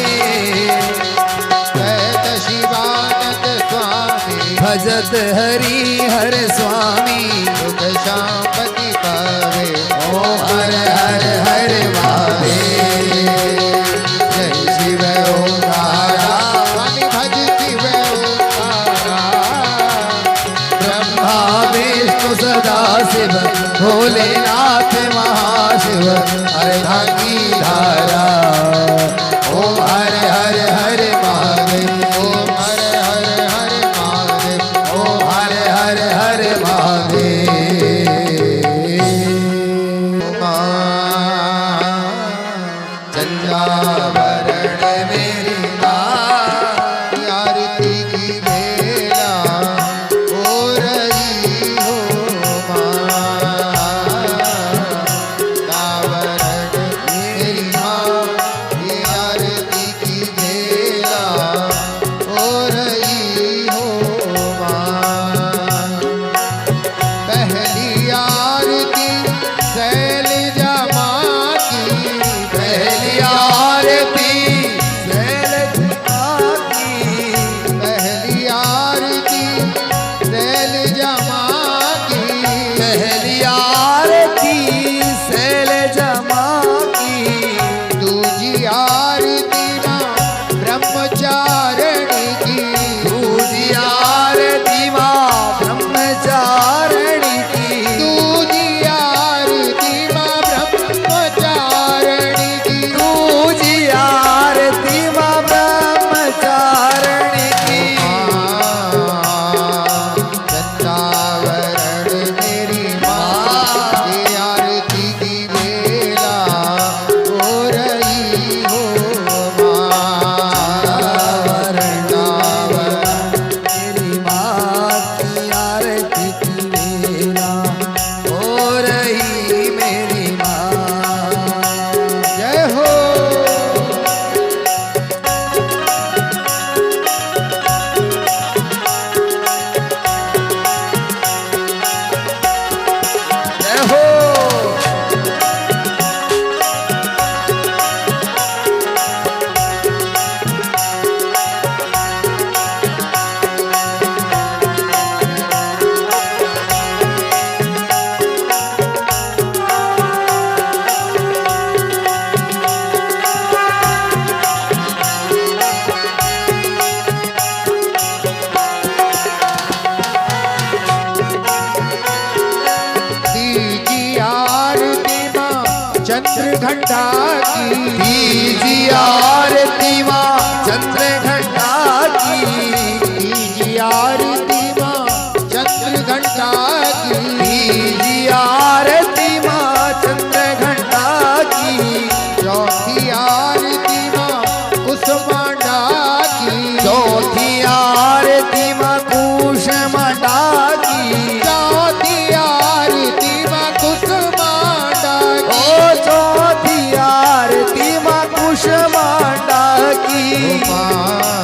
भजत हरि हर स्वामी। शांति पावे। ओम हर हर हर महादेव। जय शिव ओंकारा, स्वामी भज शिव ओंकारा। ब्रह्मा विष्णु सदा शिव, भोलेनाथ महाशिव, अर्धांगी धारा। ओम हर हर हर महादेव। ओम हर हर हर महादेव। ओम हर हर हर महादेव। चंद्रावरण मेरी माँ, आरती की बेला हो रही हो मावरण मेरी माँ। ये आरती की बेला हो रही हो माँ। पहली आरती शैलजा माँ की। पहली आरती शैलजा की। पहली आरती शैलजा माँ की। पहली आरती शैलजा माँ की। दूजी आरती माँ ब्रह्मचारिणी की। दूजी आरती माँ ब्रह्मचारिणी की। दूजी आरती माँ ब्रह्मचारिणी की। दूजी आरती माँ ब्रह्मचारिणी की। चंद्रावरण मेरी माँ। ये आरती की बेला हो रही हो मेरी माँ की आरती की बेला हो रही मेरी माँ। जय हो। जय हो। तीजी आरती माँ चंद्रघंटा की। तीजी आरती माँ चंद्रघंटा की। तीजी आरती माँ चंद्रघंटा की। तीजी आरती माँ चंद्रघंटा की। चौथी आरती माँ कुसुमांडा की। चौथी आरती माँ कुसुमांडा की। चौथी आरती माँ कुसुमांडा की। ओ चौथी आरती माँ कुसुमांडा की। माँ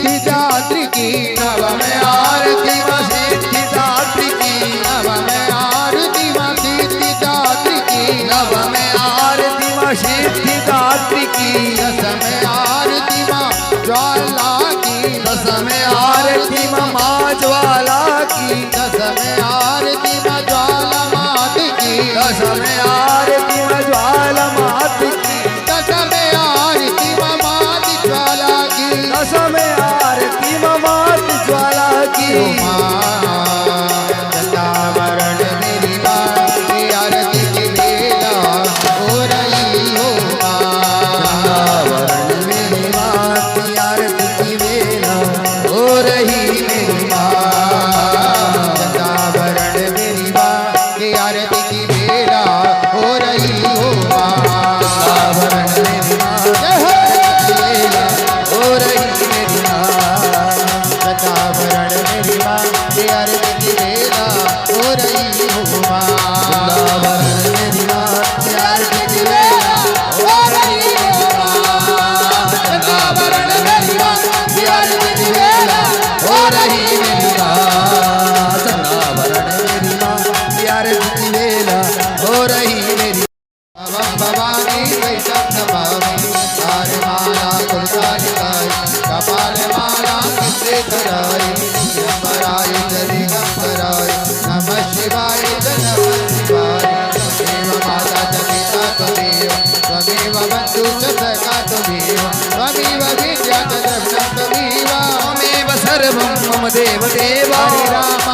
सिद्धिदात्री की नवम आरती मां सिद्धिदात्री की नवम आरती मां सिद्धिदात्री की नवम आरती मां सिद्धिदात्री की दसम आरती मां ज्वाला की दसम आरती मां ज्वाला की दसम आरती मां ज्वाला मात की दसम आरती मां ज्वाला मात की दसम आरती मां मात ज्वाला की दसम आरती मां मात ज्वाला की चंदावरण मेरी मां की आरती की बेला हो रही हो वरण मेरी मां की आरती की बेला हो रही मेरी मां चंदावरण मेरी मां की आरती की बेला हो रही हो वरण मेरी मां जय हो बेला हो रही मेरी मां चंदावरण मेरी मां की आरती की बेला हो रही हो वरण मेरी मां की आरती की बेला हो रही मेरी मां वरण मेरी मां की आरती की बेला हो रही मेरी मां वरण मेरी मां की आरती की बेला हो रही मेरी भवानी वैष्णव नमामि हार माला कुलकालिकाय कपाल माला किसे कराय शंभराय जरिगंबराय नमः शिवाय नमः शिवाय त्वमेव माता च पिता त्वमेव त्वमेव बन्धु च सखा त्वमेव त्वमेव विद्या च द्रविणं त्वमेव त्वमेव सर्वं मम देव देवा हरे राम